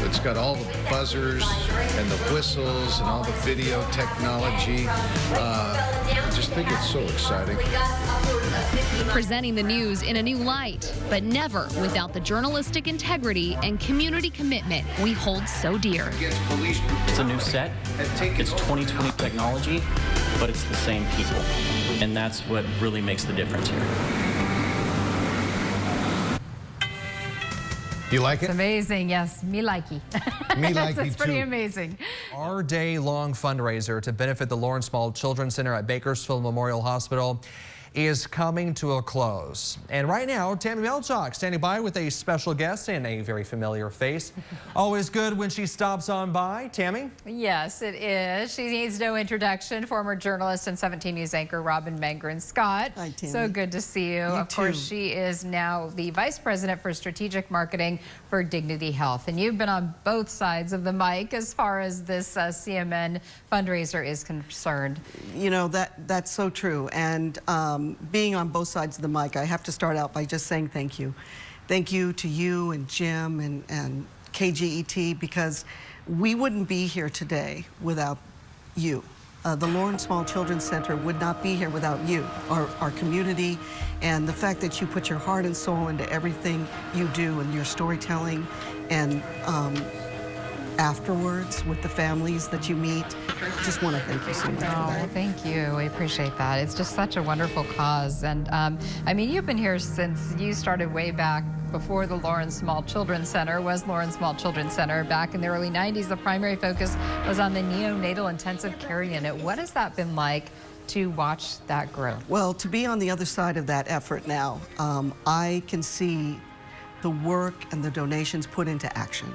It's got all the buzzers and the whistles and all the video technology. I just think it's so exciting. Presenting the news in a new light, but never without the journalistic integrity and community commitment we hold so dear. It's a new set. It's 2020 technology, but it's the same people. And that's what really makes the difference here. You like it? It's amazing, yes. Me likey. Me likey It's pretty too. amazing. Our day-long fundraiser to benefit the Lawrence Small Children's Center at Bakersfield Memorial Hospital is coming to a close. And right now, Tammy Melchok standing by with a special guest and a very familiar face. Always good when she stops on by. Tammy? Yes, it is. She needs no introduction. Former journalist and 17 News anchor Robin Mangren Scott. Hi, Tammy. So good to see you. Of course, she is now the Vice President for Strategic Marketing for Dignity Health. And you've been on both sides of the mic as far as this CMN fundraiser is concerned. You know, that's so true. And being on both sides of the mic, I have to start out by just saying thank you. Thank you to you and Jim and KGET, because we wouldn't be here today without you. The Lawrence Small Children's Center would not be here without you, our community, and the fact that you put your heart and soul into everything you do and your storytelling, and afterwards with the families that you meet. Just want to thank you so much for that. Thank you. We appreciate that. It's just such a wonderful cause. And I mean, you've been here since you started way back before the Lawrence Small Children's Center was Lawrence Small Children's Center. Back in the early 90s, the primary focus was on the neonatal intensive care unit. What has that been like to watch that grow? Well, to be on the other side of that effort now, I can see the work and the donations put into action.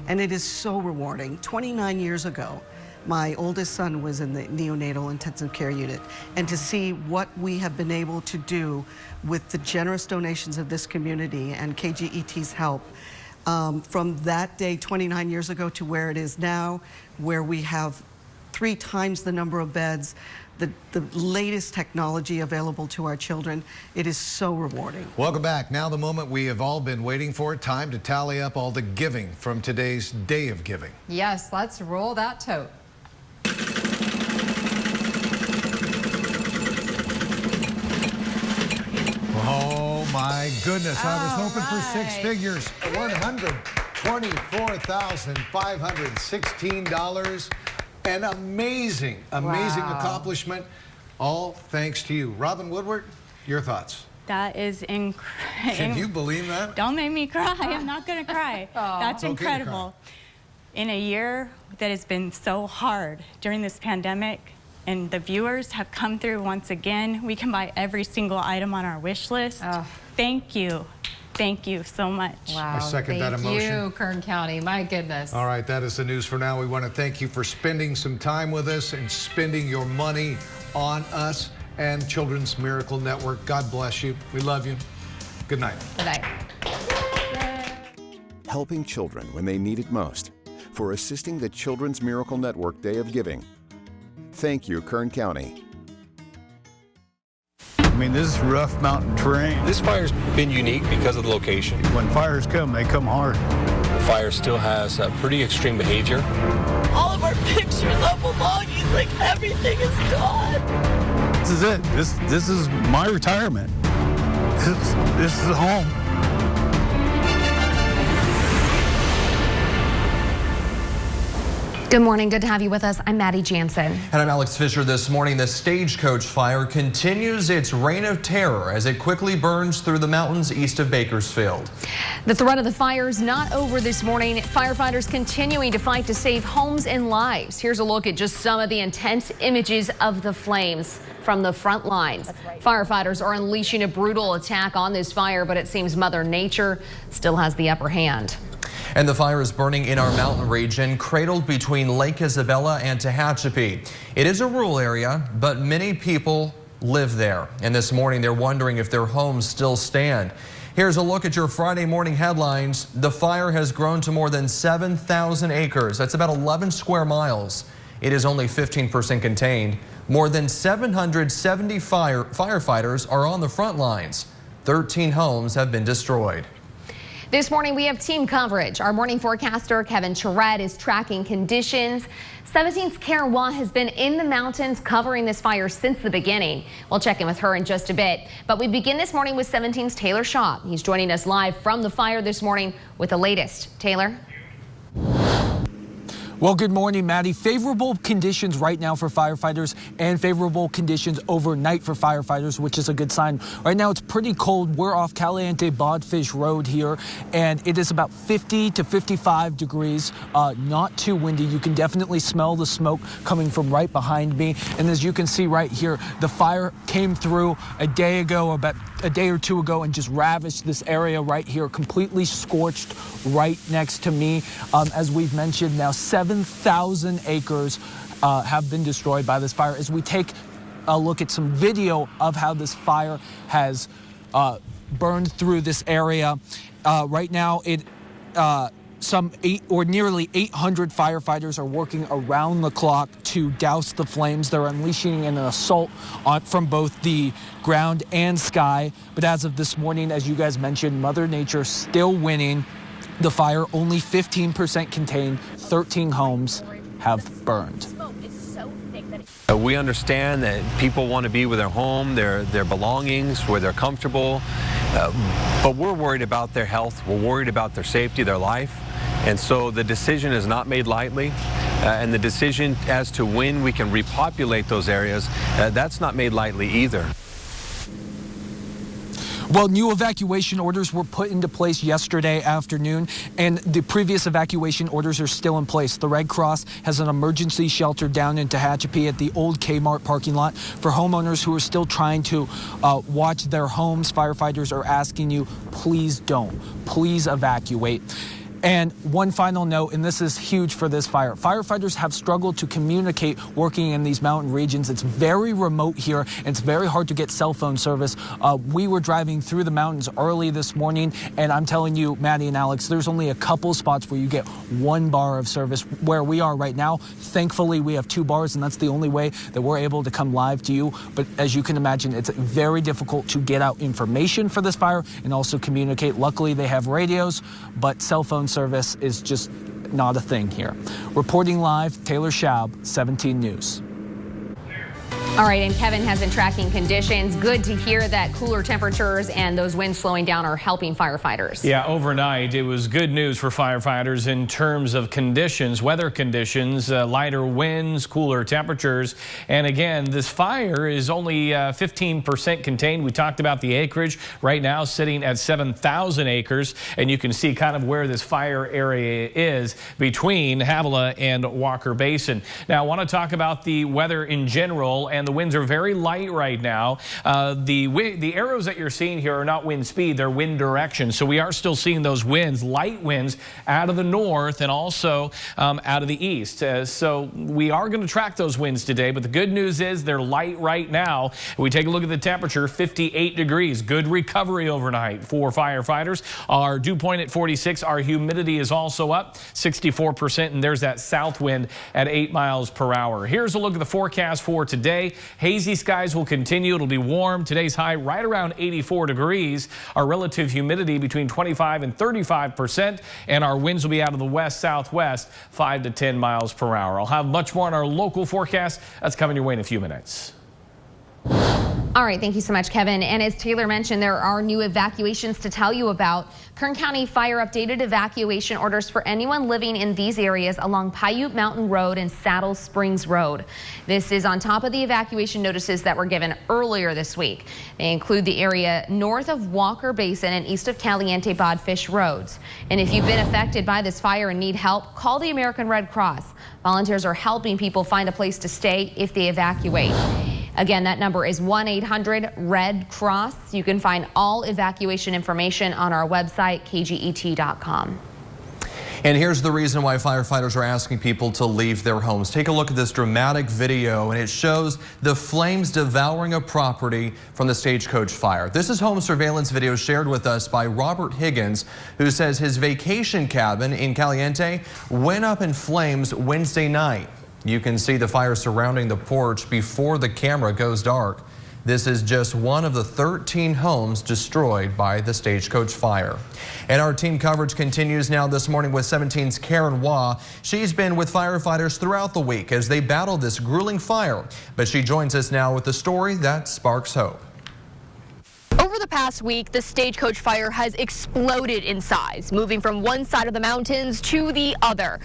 And it is so rewarding. 29 years ago, my oldest son was in the neonatal intensive care unit. And to see what we have been able to do with the generous donations of this community and KGET's help, from that day 29 years ago to where it is now, where we have 3 times the number of beds, the latest technology available to our children. It is so rewarding. Welcome back. Now the moment we have all been waiting for. Time to tally up all the giving from today's Day of Giving. Yes, let's roll that tote. Oh my goodness, I was hoping for 6 figures. $124,516. An amazing accomplishment, all thanks to you. Robin Woodward, your thoughts? That is incredible. Can you believe that? Don't make me cry. I'm not going to cry. That's It's okay to incredible. In a year that has been so hard during this pandemic, and the viewers have come through once again. We can buy every single item on our wish list. Thank you. Thank you so much. Wow. I second that emotion. Thank you, Kern County. My goodness. All right, that is the news for now. We want to thank you for spending some time with us and spending your money on us and Children's Miracle Network. God bless you. We love you. Good night. Good night. Helping children when they need it most. For assisting the Children's Miracle Network Day of Giving. Thank you, Kern County. I mean, this is rough mountain terrain. This fire's been unique because of the location. When fires come, they come hard. The fire still has pretty extreme behavior. All of our pictures of belongings, like everything is gone. This is it. This is my retirement. This is home. Good morning. Good to have you with us. I'm Maddie Jansen. And I'm Alex Fisher. This morning, the Stagecoach fire continues its reign of terror as it quickly burns through the mountains east of Bakersfield. The threat of the fire is not over this morning. Firefighters continuing to fight to save homes and lives. Here's a look at just some of the intense images of the flames from the front lines. Right. Firefighters are unleashing a brutal attack on this fire, but it seems Mother Nature still has the upper hand. And the fire is burning in our mountain region, cradled between Lake Isabella and Tehachapi. It is a rural area, but many people live there. And this morning, they're wondering if their homes still stand. Here's a look at your Friday morning headlines. The fire has grown to more than 7,000 acres. That's about 11 square miles. It is only 15% contained. More than 770 firefighters are on the front lines. 13 homes have been destroyed. This morning, we have team coverage. Our morning forecaster, Kevin Charette, is tracking conditions. 17's Karen Waugh has been in the mountains covering this fire since the beginning. We'll check in with her in just a bit. But we begin this morning with 17's Taylor Shaw. He's joining us live from the fire this morning with the latest. Taylor? Well, good morning, Maddie. Favorable conditions right now for firefighters and favorable conditions overnight for firefighters, which is a good sign. Right now, it's pretty cold. We're off Caliente Bodfish Road here, and it is about 50 to 55 degrees, not too windy. You can definitely smell the smoke coming from right behind me. And as you can see right here, the fire came through a day ago, about a day or two ago, and just ravished this area right here, completely scorched right next to me. As we've mentioned, now 7,000 acres have been destroyed by this fire. As we take a look at some video of how this fire has burned through this area, right now nearly 800 firefighters are working around the clock to douse the flames. They're unleashing an assault from both the ground and sky. But as of this morning, as you guys mentioned, Mother Nature still winning. The fire only 15% contained. 13 homes have burned. We understand that people want to be with their home, their belongings, where they're comfortable, but we're worried about their health. We're worried about their safety, their life. And so the decision is not made lightly, and the decision as to when we can repopulate those areas, that's not made lightly either. Well, new evacuation orders were put into place yesterday afternoon, and the previous evacuation orders are still in place. The Red Cross has an emergency shelter down in Tehachapi at the old Kmart parking lot. For homeowners who are still trying to watch their homes, firefighters are asking you, please don't. Please evacuate. And one final note, and this is huge for this fire. Firefighters have struggled to communicate working in these mountain regions. It's very remote here, and it's very hard to get cell phone service. We were driving through the mountains early this morning, and I'm telling you, Maddie and Alex, there's only a couple spots where you get 1 bar of service. Where we are right now, thankfully, we have 2 bars, and that's the only way that we're able to come live to you. But as you can imagine, it's very difficult to get out information for this fire and also communicate. Luckily, they have radios, but cell phone service is just not a thing here. Reporting live, Taylor Schaub, 17 News. All right, and Kevin has been tracking conditions. Good to hear that cooler temperatures and those winds slowing down are helping firefighters. Yeah, overnight it was good news for firefighters in terms of conditions, weather conditions, lighter winds, cooler temperatures. And again, this fire is only 15% contained. We talked about the acreage right now sitting at 7,000 acres. And you can see kind of where this fire area is between Havilah and Walker Basin. Now, I want to talk about the weather in general, and the winds are very light right now. The arrows that you're seeing here are not wind speed, they're wind direction. So we are still seeing those winds, light winds out of the north and also out of the east. So we are going to track those winds today, but the good news is they're light right now. We take a look at the temperature, 58 degrees. Good recovery overnight for firefighters. Our dew point at 46. Our humidity is also up 64%, and there's that south wind at 8 miles per hour. Here's a look at the forecast for today. Hazy skies will continue. It'll be warm. Today's high right around 84 degrees. Our relative humidity between 25 and 35%. And our winds will be out of the west-southwest, 5 to 10 miles per hour. I'll have much more on our local forecast. That's coming your way in a few minutes. All right, thank you so much, Kevin. And as Taylor mentioned, there are new evacuations to tell you about. Kern County Fire updated evacuation orders for anyone living in these areas along Paiute Mountain Road and Saddle Springs Road. This is on top of the evacuation notices that were given earlier this week. They include the area north of Walker Basin and east of Caliente Bodfish Roads. And if you've been affected by this fire and need help, call the American Red Cross. Volunteers are helping people find a place to stay if they evacuate. Again, that number is 1-800-RED-CROSS. You can find all evacuation information on our website, kget.com. And here's the reason why firefighters are asking people to leave their homes. Take a look at this dramatic video, and it shows the flames devouring a property from the Stagecoach fire. This is home surveillance video shared with us by Robert Higgins, who says his vacation cabin in Caliente went up in flames Wednesday night. You can see the fire surrounding the porch before the camera goes dark. This is just one of the 13 homes destroyed by the Stagecoach fire. And our team coverage continues now this morning with 17's Karen Waugh. She's been with firefighters throughout the week as they battle this grueling fire. But she joins us now with the story that sparks hope. Over the past week, the Stagecoach fire has exploded in size, moving from one side of the mountains to the other.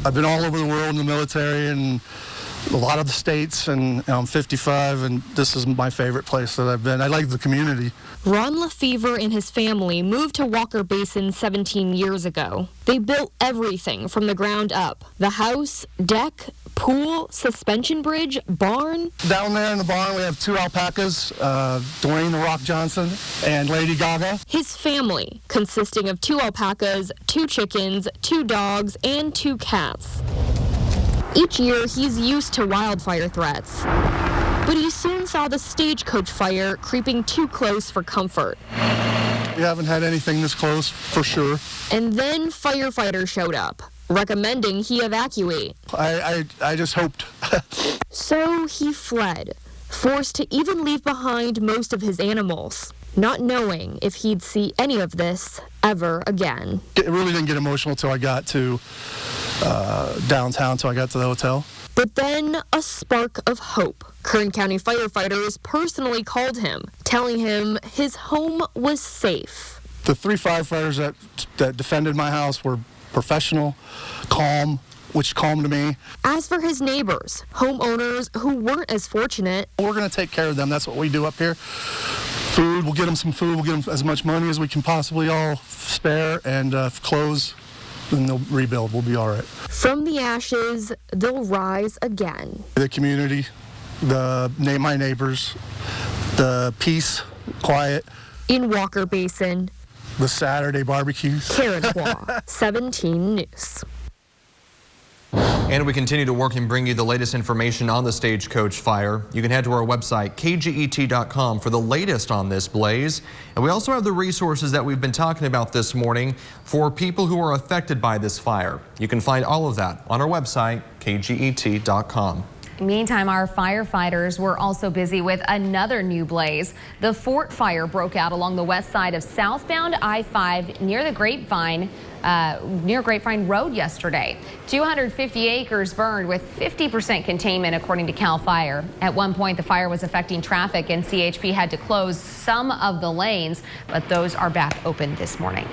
I've been all over the world in the military and a lot of the states, and I'm 55, and this is my favorite place that I've been. I like the community. Ron Lefevre and his family moved to Walker Basin 17 years ago. They built everything from the ground up: the house, deck, pool, suspension bridge, barn. Down there in the barn, we have 2 alpacas, Dwayne "The Rock" Johnson and Lady Gaga. His family, consisting of 2 alpacas, 2 chickens, 2 dogs, and 2 cats. Each year, he's used to wildfire threats, but he soon saw the Stagecoach fire creeping too close for comfort. We haven't had anything this close, for sure. And then firefighters showed up, recommending he evacuate. I just hoped. So he fled, forced to even leave behind most of his animals, not knowing if he'd see any of this ever again. It really didn't get emotional till I got to downtown, till I got to the hotel. But then a spark of hope. Kern County firefighters personally called him, telling him his home was safe. The 3 firefighters that defended my house were professional, calm, which calmed me. As for his neighbors, homeowners who weren't as fortunate, we're going to take care of them. That's what we do up here. Food, we'll get them some food. We'll get them as much money as we can possibly all spare, and clothes, and they'll rebuild. We'll be all right. From the ashes, they'll rise again. The community, my neighbors, the peace, quiet. In Walker Basin, the Saturday barbecues. Karen Waugh, 17 News. And we continue to work and bring you the latest information on the Stagecoach fire. You can head to our website, kget.com, for the latest on this blaze. And we also have the resources that we've been talking about this morning for people who are affected by this fire. You can find all of that on our website, kget.com. Meantime, our firefighters were also busy with another new blaze. The Fort fire broke out along the west side of southbound I-5 near the Grapevine Road yesterday. 250 acres burned with 50% containment, according to CAL FIRE. At one point, the fire was affecting traffic and CHP had to close some of the lanes, but those are back open this morning.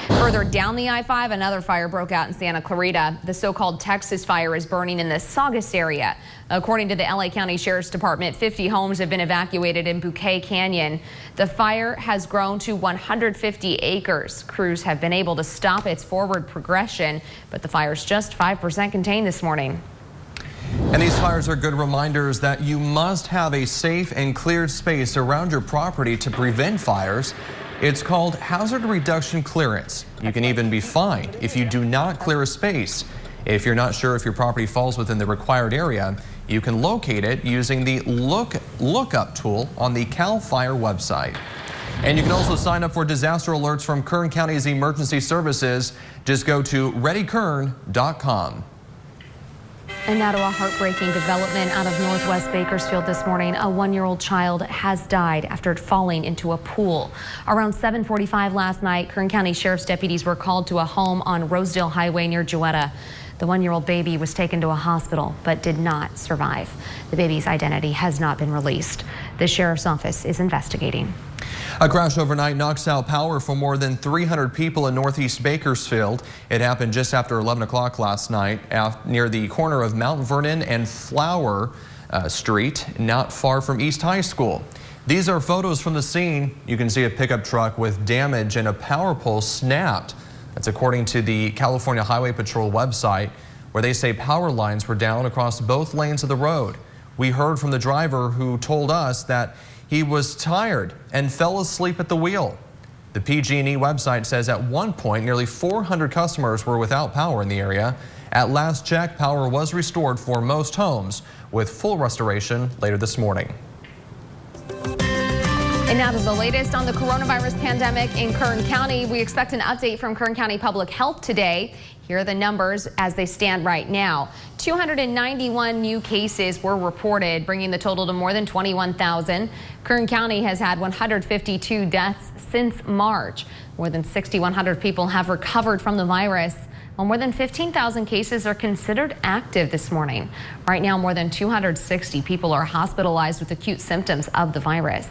Further down the I-5, another fire broke out in Santa Clarita. The so-called Texas fire is burning in the Saugus area. According to the LA County Sheriff's Department, 50 homes have been evacuated in Bouquet Canyon. The fire has grown to 150 acres. Crews have been able to stop its forward progression, but the fire's just 5% contained this morning. And these fires are good reminders that you must have a safe and cleared space around your property to prevent fires. It's called hazard reduction clearance. You can even be fined if you do not clear a space. If you're not sure if your property falls within the required area, you can locate it using the lookup tool on the CAL FIRE website. And you can also sign up for disaster alerts from Kern County's emergency services. Just go to readykern.com. And now to a heartbreaking development out of Northwest Bakersfield this morning. A 1-year-old child has died after falling into a pool. Around 7:45 last night, Kern County Sheriff's deputies were called to a home on Rosedale Highway near Jewetta. The 1-year-old baby was taken to a hospital but did not survive. The baby's identity has not been released. The sheriff's office is investigating. A crash overnight knocks out power for more than 300 people in northeast Bakersfield. It happened just after 11 o'clock last night near the corner of Mount Vernon and Flower Street, not far from East High School. These are photos from the scene. You can see a pickup truck with damage and a power pole snapped. That's according to the California Highway Patrol website, where they say power lines were down across both lanes of the road. We heard from the driver who told us that he was tired and fell asleep at the wheel. The PG&E website says at one point nearly 400 customers were without power in the area. At last check, power was restored for most homes, with full restoration later this morning. And now to the latest on the coronavirus pandemic in Kern County. We expect an update from Kern County Public Health today. Here are the numbers as they stand right now. 291 new cases were reported, bringing the total to more than 21,000. Kern County has had 152 deaths since March. More than 6,100 people have recovered from the virus, while more than 15,000 cases are considered active this morning. Right now, more than 260 people are hospitalized with acute symptoms of the virus.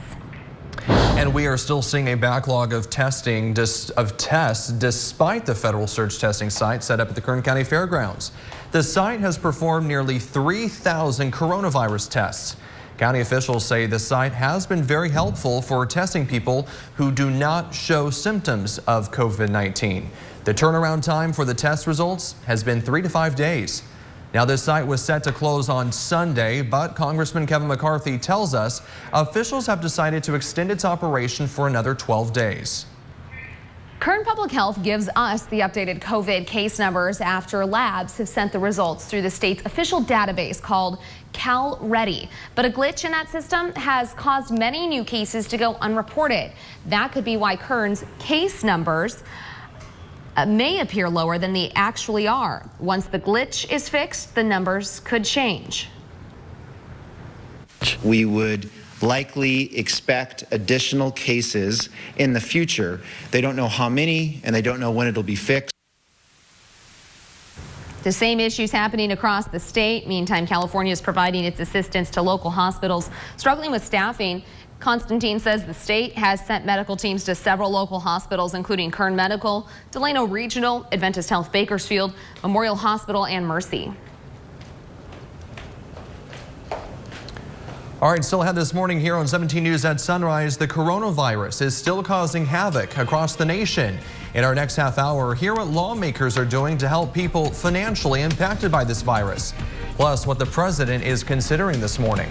And we are still seeing a backlog of tests despite the federal surge testing site set up at the Kern County Fairgrounds. The site has performed nearly 3,000 coronavirus tests. County officials say the site has been very helpful for testing people who do not show symptoms of COVID-19. The turnaround time for the test results has been 3 to 5 days. Now, this site was set to close on Sunday, but Congressman Kevin McCarthy tells us officials have decided to extend its operation for another 12 days. Kern Public Health gives us the updated COVID case numbers after labs have sent the results through the state's official database called CalReady. But a glitch in that system has caused many new cases to go unreported. That could be why Kern's case numbers may appear lower than they actually are. Once the glitch is fixed, the numbers could change. We would likely expect additional cases in the future. They don't know how many, and they don't know when it'll be fixed. The same issues happening across the state. Meantime, California is providing its assistance to local hospitals struggling with staffing. Constantine says the state has sent medical teams to several local hospitals, including Kern Medical, Delano Regional, Adventist Health Bakersfield, Memorial Hospital, and Mercy. All right, still ahead this morning here on 17 News at Sunrise, the coronavirus is still causing havoc across the nation. In our next half hour, hear what lawmakers are doing to help people financially impacted by this virus. Plus, what the president is considering this morning.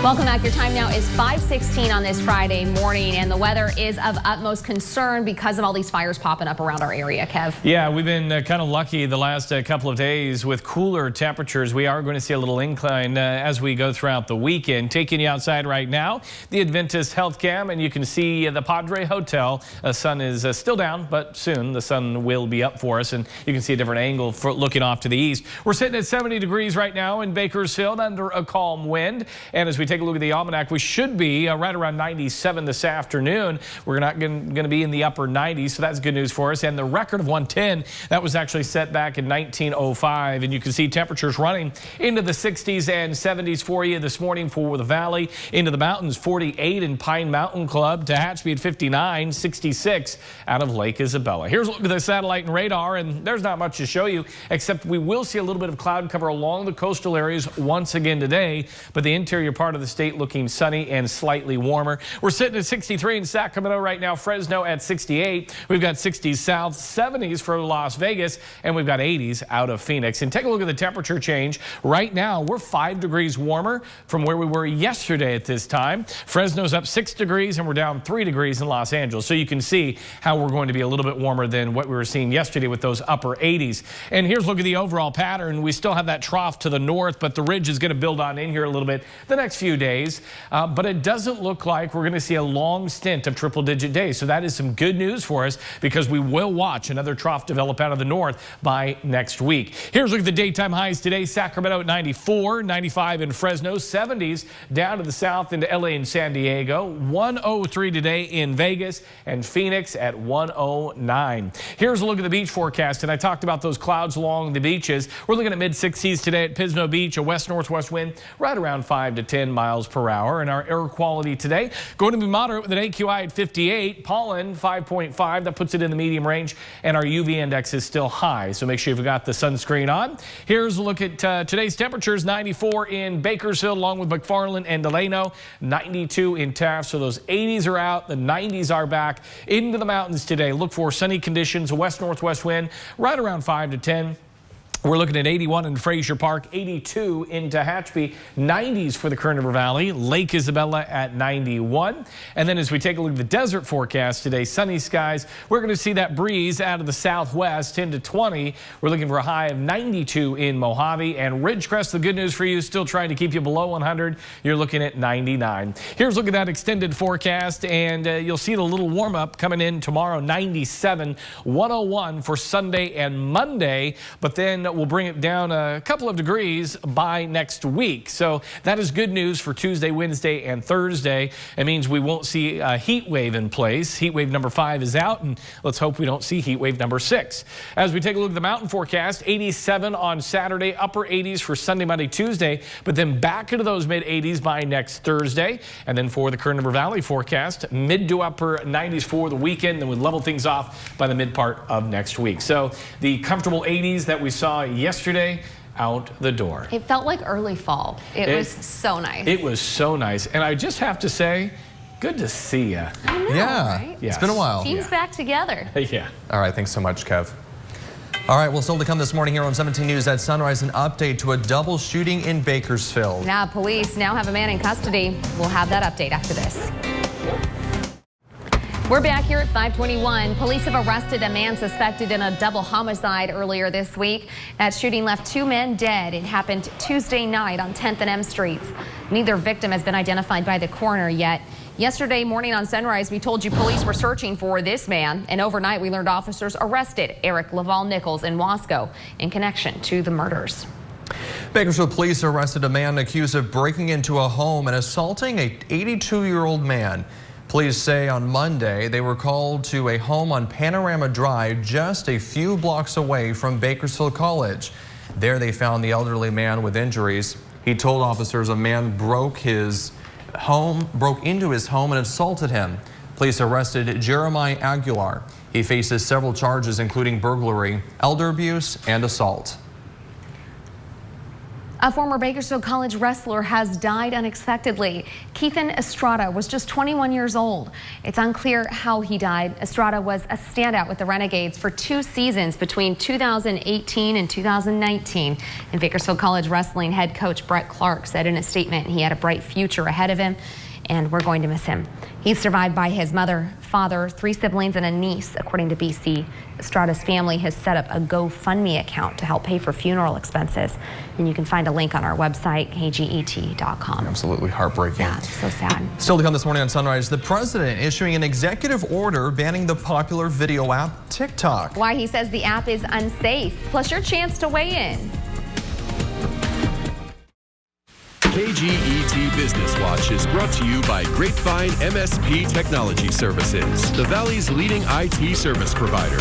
Welcome back. Your time now is 5:16 on this Friday morning, and the weather is of utmost concern because of all these fires popping up around our area, Kev. Yeah, we've been kind of lucky the last couple of days with cooler temperatures. We are going to see a little incline as we go throughout the weekend. Taking you outside right now, the Adventist Health Cam, and you can see the Padre Hotel. The sun is still down, but soon the sun will be up for us, and you can see a different angle for looking off to the east. We're sitting at 70 degrees right now in Bakersfield under a calm wind, and as we take a look at the almanac, we should be right around 97 this afternoon. We're not going to be in the upper 90s, so that's good news for us. And the record of 110, that was actually set back in 1905. And you can see temperatures running into the 60s and 70s for you this morning for the valley. Into the mountains, 48 in Pine Mountain Club. Tehachapi at 59, 66 out of Lake Isabella. Here's a look at the satellite and radar, and there's not much to show you, except we will see a little bit of cloud cover along the coastal areas once again today, but the interior part of the state looking sunny and slightly warmer. We're sitting at 63 in Sacramento right now, Fresno at 68. We've got 60s south, 70s for Las Vegas, and we've got 80s out of Phoenix. And take a look at the temperature change. Right now, we're 5 degrees warmer from where we were yesterday at this time. Fresno's up 6 degrees, and we're down 3 degrees in Los Angeles. So you can see how we're going to be a little bit warmer than what we were seeing yesterday with those upper 80s. And here's a look at the overall pattern. We still have that trough to the north, but the ridge is going to build on in here a little bit the next few 2 days, but it doesn't look like we're going to see a long stint of triple-digit days. So that is some good news for us because we will watch another trough develop out of the north by next week. Here's a look at the daytime highs today. Sacramento at 94, 95 in Fresno, 70s down to the south into LA and San Diego, 103 today in Vegas, and Phoenix at 109. Here's a look at the beach forecast, and I talked about those clouds along the beaches. We're looking at mid-60s today at Pismo Beach, a west-northwest wind right around 5 to 10 miles per hour. And our air quality today going to be moderate with an AQI at 58, pollen 5.5, that puts it in the medium range, and our UV index is still high, so make sure you've got the sunscreen on. Here's a look at today's temperatures. 94 in Bakersfield along with McFarland and Delano, 92 in Taft, so those 80s are out, the 90s are back. Into the mountains today, look for sunny conditions, a west-northwest wind right around 5 to 10. We're looking at 81 in Frazier Park, 82 in Tehachapi, 90s for the Kern River Valley, Lake Isabella at 91. And then as we take a look at the desert forecast today, sunny skies. We're going to see that breeze out of the southwest, 10 to 20. We're looking for a high of 92 in Mojave. And Ridgecrest, the good news for you, still trying to keep you below 100. You're looking at 99. Here's a look at that extended forecast, and you'll see the little warm-up coming in tomorrow, 97, 101 for Sunday and Monday. But then we'll bring it down a couple of degrees by next week. So that is good news for Tuesday, Wednesday, and Thursday. It means we won't see a heat wave in place. Heat wave number 5 is out, and let's hope we don't see heat wave number 6. As we take a look at the mountain forecast, 87 on Saturday, upper 80s for Sunday, Monday, Tuesday, but then back into those mid 80s by next Thursday. And then for the Kern River Valley forecast, mid to upper 90s for the weekend, then we'll level things off by the mid part of next week. So the comfortable 80s that we saw yesterday, out the door. It felt like early fall. It was so nice. It was so nice. And I just have to say, good to see you. I know, right? It's been a while. Team's back together. Yeah. All right, thanks so much, Kev. All right, well, still to come this morning here on 17 News at Sunrise, an update to a double shooting in Bakersfield. Now, police now have a man in custody. We'll have that update after this. We're back here at 521. Police have arrested a man suspected in a double homicide earlier this week. That shooting left 2 men dead. It happened Tuesday night on 10th and M Streets. Neither victim has been identified by the coroner yet. Yesterday morning on Sunrise, we told you police were searching for this man, and overnight we learned officers arrested Eric Laval Nichols in Wasco in connection to the murders. Bakersfield police arrested a man accused of breaking into a home and assaulting an 82-year-old man. Police say on Monday they were called to a home on Panorama Drive just a few blocks away from Bakersfield College. There they found the elderly man with injuries. He told officers a man broke into his home and assaulted him. Police arrested Jeremiah Aguilar. He faces several charges including burglary, elder abuse, and assault. A former Bakersfield College wrestler has died unexpectedly. Keithan Estrada was just 21 years old. It's unclear how he died. Estrada was a standout with the Renegades for 2 seasons between 2018 and 2019. And Bakersfield College wrestling head coach Brett Clark said in a statement he had a bright future ahead of him, and we're going to miss him. He's survived by his mother, father, 3 siblings, and a niece, according to BC. Estrada's family has set up a GoFundMe account to help pay for funeral expenses. And you can find a link on our website, kget.com. Absolutely heartbreaking. Yeah, it's so sad. Still to come this morning on Sunrise, the president issuing an executive order banning the popular video app TikTok. Why he says the app is unsafe, plus your chance to weigh in. KGET Business Watch is brought to you by Grapevine MSP Technology Services, the Valley's leading IT service provider.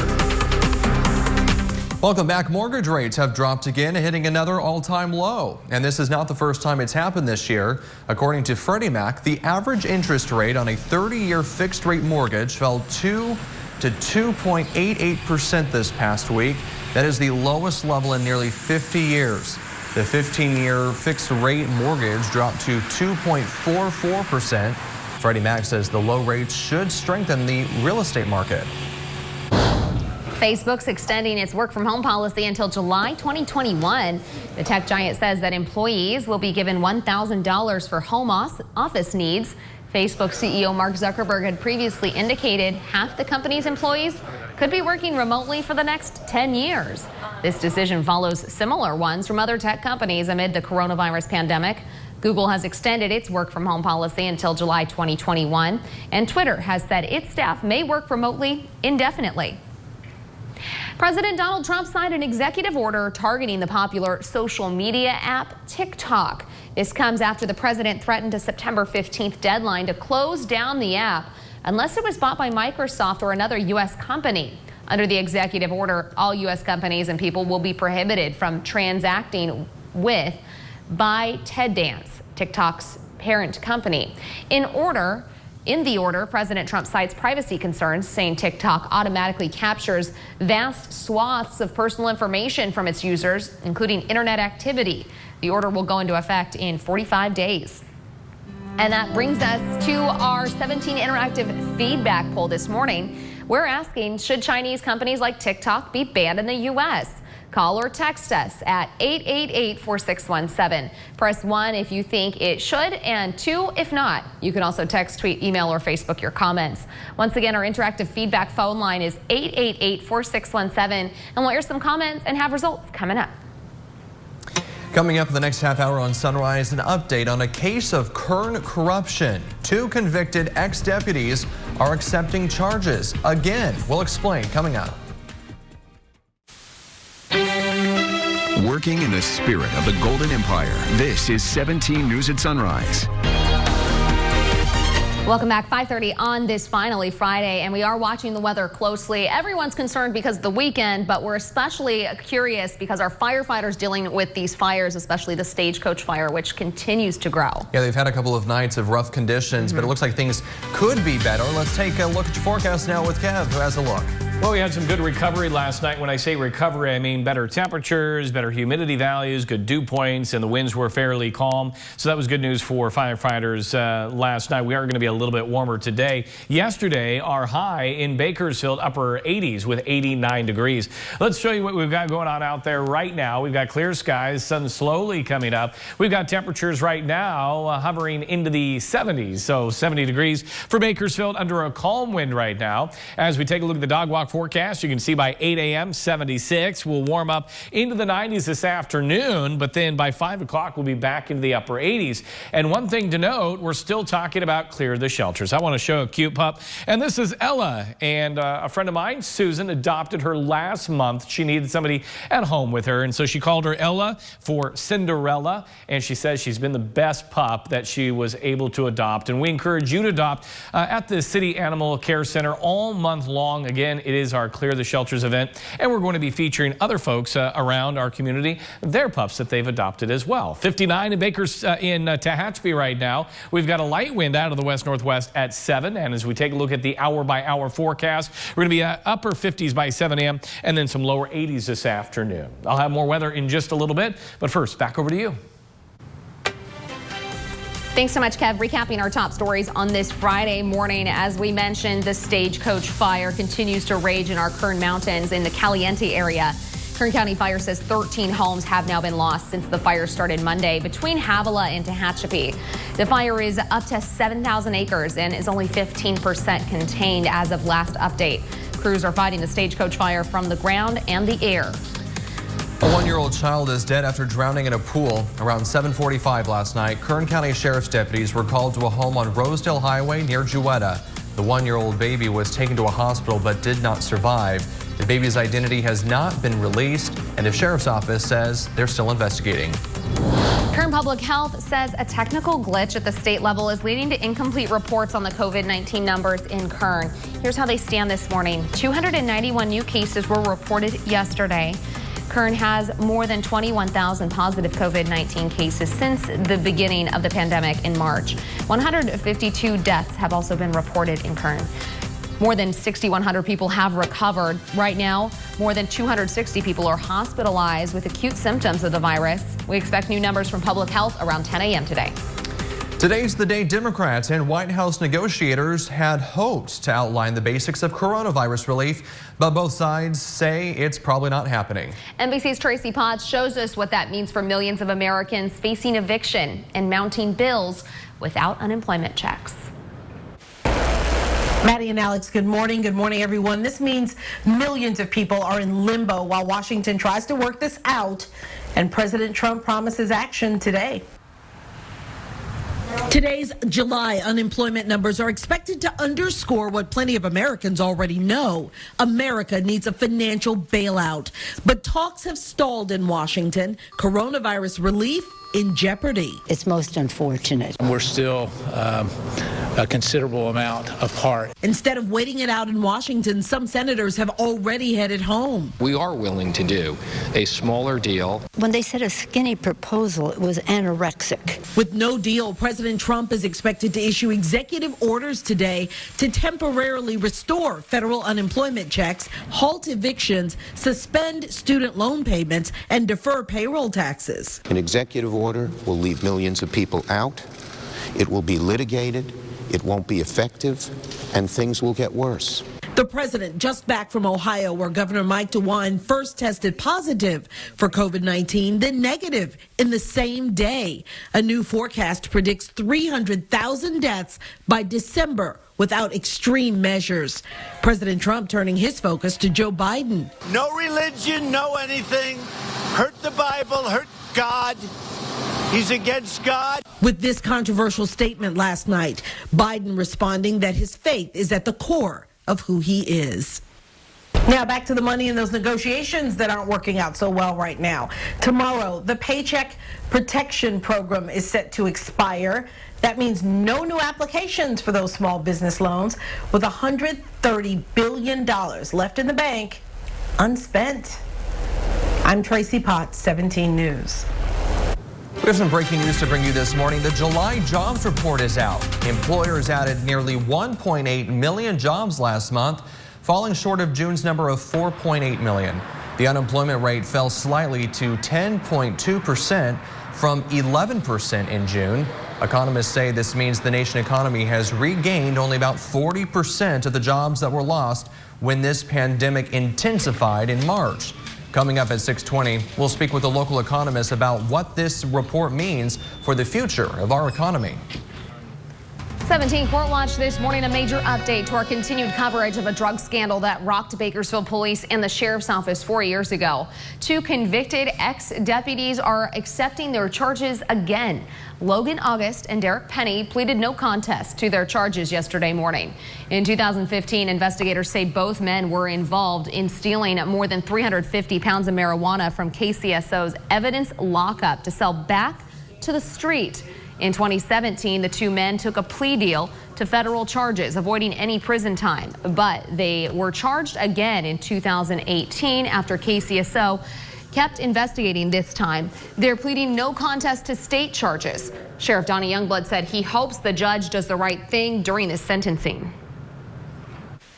Welcome back. Mortgage rates have dropped again, hitting another all-time low. And this is not the first time it's happened this year. According to Freddie Mac, the average interest rate on a 30-year fixed-rate mortgage fell to 2.88% this past week. That is the lowest level in nearly 50 years. The 15-year fixed-rate mortgage dropped to 2.44%. Freddie Mac says the low rates should strengthen the real estate market. Facebook's extending its work-from-home policy until July 2021. The tech giant says that employees will be given $1,000 for home office needs. Facebook CEO Mark Zuckerberg had previously indicated half the company's employees could be working remotely for the next 10 years. This decision follows similar ones from other tech companies amid the coronavirus pandemic. Google has extended its work from home policy until July 2021, and Twitter has said its staff may work remotely indefinitely. President Donald Trump signed an executive order targeting the popular social media app TikTok. This comes after the president threatened a September 15th deadline to close down the app unless it was bought by Microsoft or another U.S. company. Under the executive order, all U.S. companies and people will be prohibited from transacting with ByteDance, TikTok's parent company. In the order, President Trump cites privacy concerns, saying TikTok automatically captures vast swaths of personal information from its users, including internet activity. The order will go into effect in 45 days. And that brings us to our 17 interactive feedback poll this morning. We're asking, should Chinese companies like TikTok be banned in the U.S.? Call or text us at 888-4617. Press 1 if you think it should, and 2 if not. You can also text, tweet, email, or Facebook your comments. Once again, our interactive feedback phone line is 888-4617. And we'll hear some comments and have results coming up. Coming up in the next half hour on Sunrise, an update on a case of Kern corruption. 2 convicted ex-deputies are accepting charges. Again, we'll explain coming up. Working in the spirit of the Golden Empire, this is 17 News at Sunrise. Welcome back. 5:30 on this finally Friday, and we are watching the weather closely. Everyone's concerned because of the weekend, but we're especially curious because our firefighters dealing with these fires, especially the Stagecoach fire, which continues to grow. Yeah, they've had a couple of nights of rough conditions, but it looks like things could be better. Let's take a look at your forecast now with Kev, who has a look. Well, we had some good recovery last night. When I say recovery, I mean better temperatures, better humidity values, good dew points, and the winds were fairly calm. So that was good news for firefighters last night. We are going to be a little bit warmer today. Yesterday, our high in Bakersfield, upper 80s with 89 degrees. Let's show you what we've got going on out there right now. We've got clear skies, sun slowly coming up. We've got temperatures right now hovering into the 70s, so 70 degrees for Bakersfield under a calm wind right now. As we take a look at the dog walk forecast, you can see by 8 a.m. 76. We'll warm up into the 90s this afternoon, but then by 5 o'clock we'll be back into the upper 80s. And one thing to note, we're still talking about clear the shelters. I want to show a cute pup, and this is Ella, and a friend of mine, Susan, adopted her last month. She needed somebody at home with her, and so she called her Ella for Cinderella, and she says she's been the best pup that she was able to adopt. And we encourage you to adopt at the City Animal Care Center all month long. Again, it is our Clear the Shelters event, and we're going to be featuring other folks around our community, their pups that they've adopted as well. 59 in Tehachapi right now. We've got a light wind out of the west-northwest at 7, and as we take a look at the hour-by-hour forecast, we're going to be upper 50s by 7 a.m. and then some lower 80s this afternoon. I'll have more weather in just a little bit, but first, back over to you. Thanks so much, Kev. Recapping our top stories on this Friday morning. As we mentioned, the Stagecoach fire continues to rage in our Kern Mountains in the Caliente area. Kern County Fire says 13 homes have now been lost since the fire started Monday between Havilah and Tehachapi. The fire is up to 7,000 acres and is only 15% contained as of last update. Crews are fighting the Stagecoach fire from the ground and the air. A 1-year-old child is dead after drowning in a pool. Around 7:45 last night, Kern County Sheriff's deputies were called to a home on Rosedale Highway near Jewetta. The 1-year-old baby was taken to a hospital but did not survive. The baby's identity has not been released, and the sheriff's office says they're still investigating. Kern Public Health says a technical glitch at the state level is leading to incomplete reports on the COVID-19 numbers in Kern. Here's how they stand this morning. 291 new cases were reported yesterday. Kern has more than 21,000 positive COVID-19 cases since the beginning of the pandemic in March. 152 deaths have also been reported in Kern. More than 6,100 people have recovered. Right now, more than 260 people are hospitalized with acute symptoms of the virus. We expect new numbers from Public Health around 10 a.m. today. Today's the day Democrats and White House negotiators had hoped to outline the basics of coronavirus relief, but both sides say it's probably not happening. NBC's Tracy Potts shows us what that means for millions of Americans facing eviction and mounting bills without unemployment checks. Maddie and Alex, good morning. Good morning, everyone. This means millions of people are in limbo while Washington tries to work this out, and President Trump promises action today. Today's July unemployment numbers are expected to underscore what plenty of Americans already know. America needs a financial bailout. But talks have stalled in Washington. Coronavirus relief in jeopardy. It's most unfortunate. We're still a considerable amount apart. Instead of waiting it out in Washington, some senators have already headed home. We are willing to do a smaller deal. When they said a skinny proposal, it was anorexic. With no deal, President Trump is expected to issue executive orders today to temporarily restore federal unemployment checks, halt evictions, suspend student loan payments, and defer payroll taxes. An executive order will leave millions of people out. It will be litigated. It won't be effective, and things will get worse. The president just back from Ohio, where Governor Mike DeWine first tested positive for COVID-19, then negative in the same day. A new forecast predicts 300,000 deaths by December without extreme measures. President Trump turning his focus to Joe Biden. No religion, no anything. Hurt the Bible, hurt God. He's against God. With this controversial statement last night, Biden responding that his faith is at the core of who he is. Now back to the money in those negotiations that aren't working out so well right now. Tomorrow, the Paycheck Protection Program is set to expire. That means no new applications for those small business loans, with $130 billion left in the bank unspent. I'm Tracy Potts, 17 News. We have some breaking news to bring you this morning. The July jobs report is out. Employers added nearly 1.8 million jobs last month, falling short of June's number of 4.8 million. The unemployment rate fell slightly to 10.2% from 11% in June. Economists say this means the nation economy has regained only about 40% of the jobs that were lost when this pandemic intensified in March. Coming up at 6:20, we'll speak with a local economist about what this report means for the future of our economy. 17 Court Watch this morning, a major update to our continued coverage of a drug scandal that rocked Bakersfield police and the sheriff's office 4 years ago. Two convicted ex-deputies are accepting their charges again. Logan August and Derek Penny pleaded no contest to their charges yesterday morning. In 2015, investigators say both men were involved in stealing more than 350 pounds of marijuana from KCSO's evidence lockup to sell back to the street. In 2017, the two men took a plea deal to federal charges, avoiding any prison time. But they were charged again in 2018 after KCSO kept investigating this time. They're pleading no contest to state charges. Sheriff Donnie Youngblood said he hopes the judge does the right thing during this sentencing.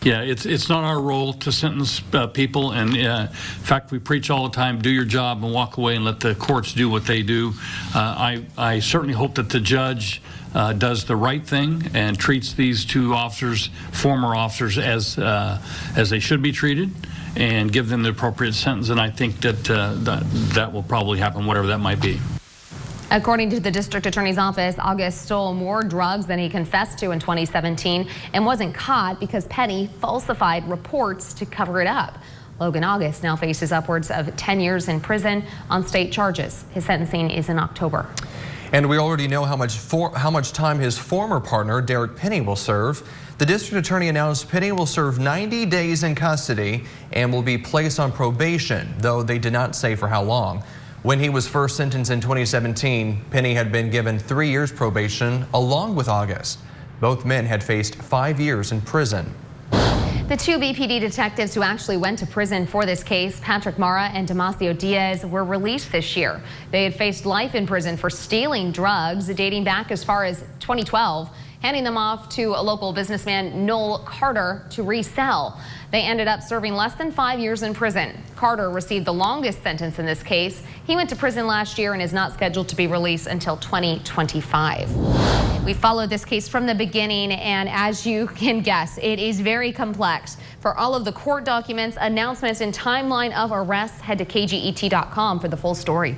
Yeah, it's not our role to sentence people, and in fact, we preach all the time, do your job and walk away and let the courts do what they do. I certainly hope that the judge does the right thing and treats these two officers, former officers, as they should be treated, and give them the appropriate sentence, and I think that that will probably happen, whatever that might be. According to the district attorney's office, August stole more drugs than he confessed to in 2017 and wasn't caught because Penny falsified reports to cover it up. Logan August now faces upwards of 10 years in prison on state charges. His sentencing is in October. And we already know how much time his former partner, Derek Penny, will serve. The district attorney announced Penny will serve 90 days in custody and will be placed on probation, though they did not say for how long. When he was first sentenced in 2017, Penny had been given 3 years probation along with August. Both men had faced 5 years in prison. The two BPD detectives who actually went to prison for this case, Patrick Mara and Damasio Diaz, were released this year. They had faced life in prison for stealing drugs dating back as far as 2012, handing them off to a local businessman, Noel Carter, to resell. They ended up serving less than 5 years in prison. Carter received the longest sentence in this case. He went to prison last year and is not scheduled to be released until 2025. We followed this case from the beginning, and as you can guess, it is very complex. For all of the court documents, announcements, and timeline of arrests, head to KGET.com for the full story.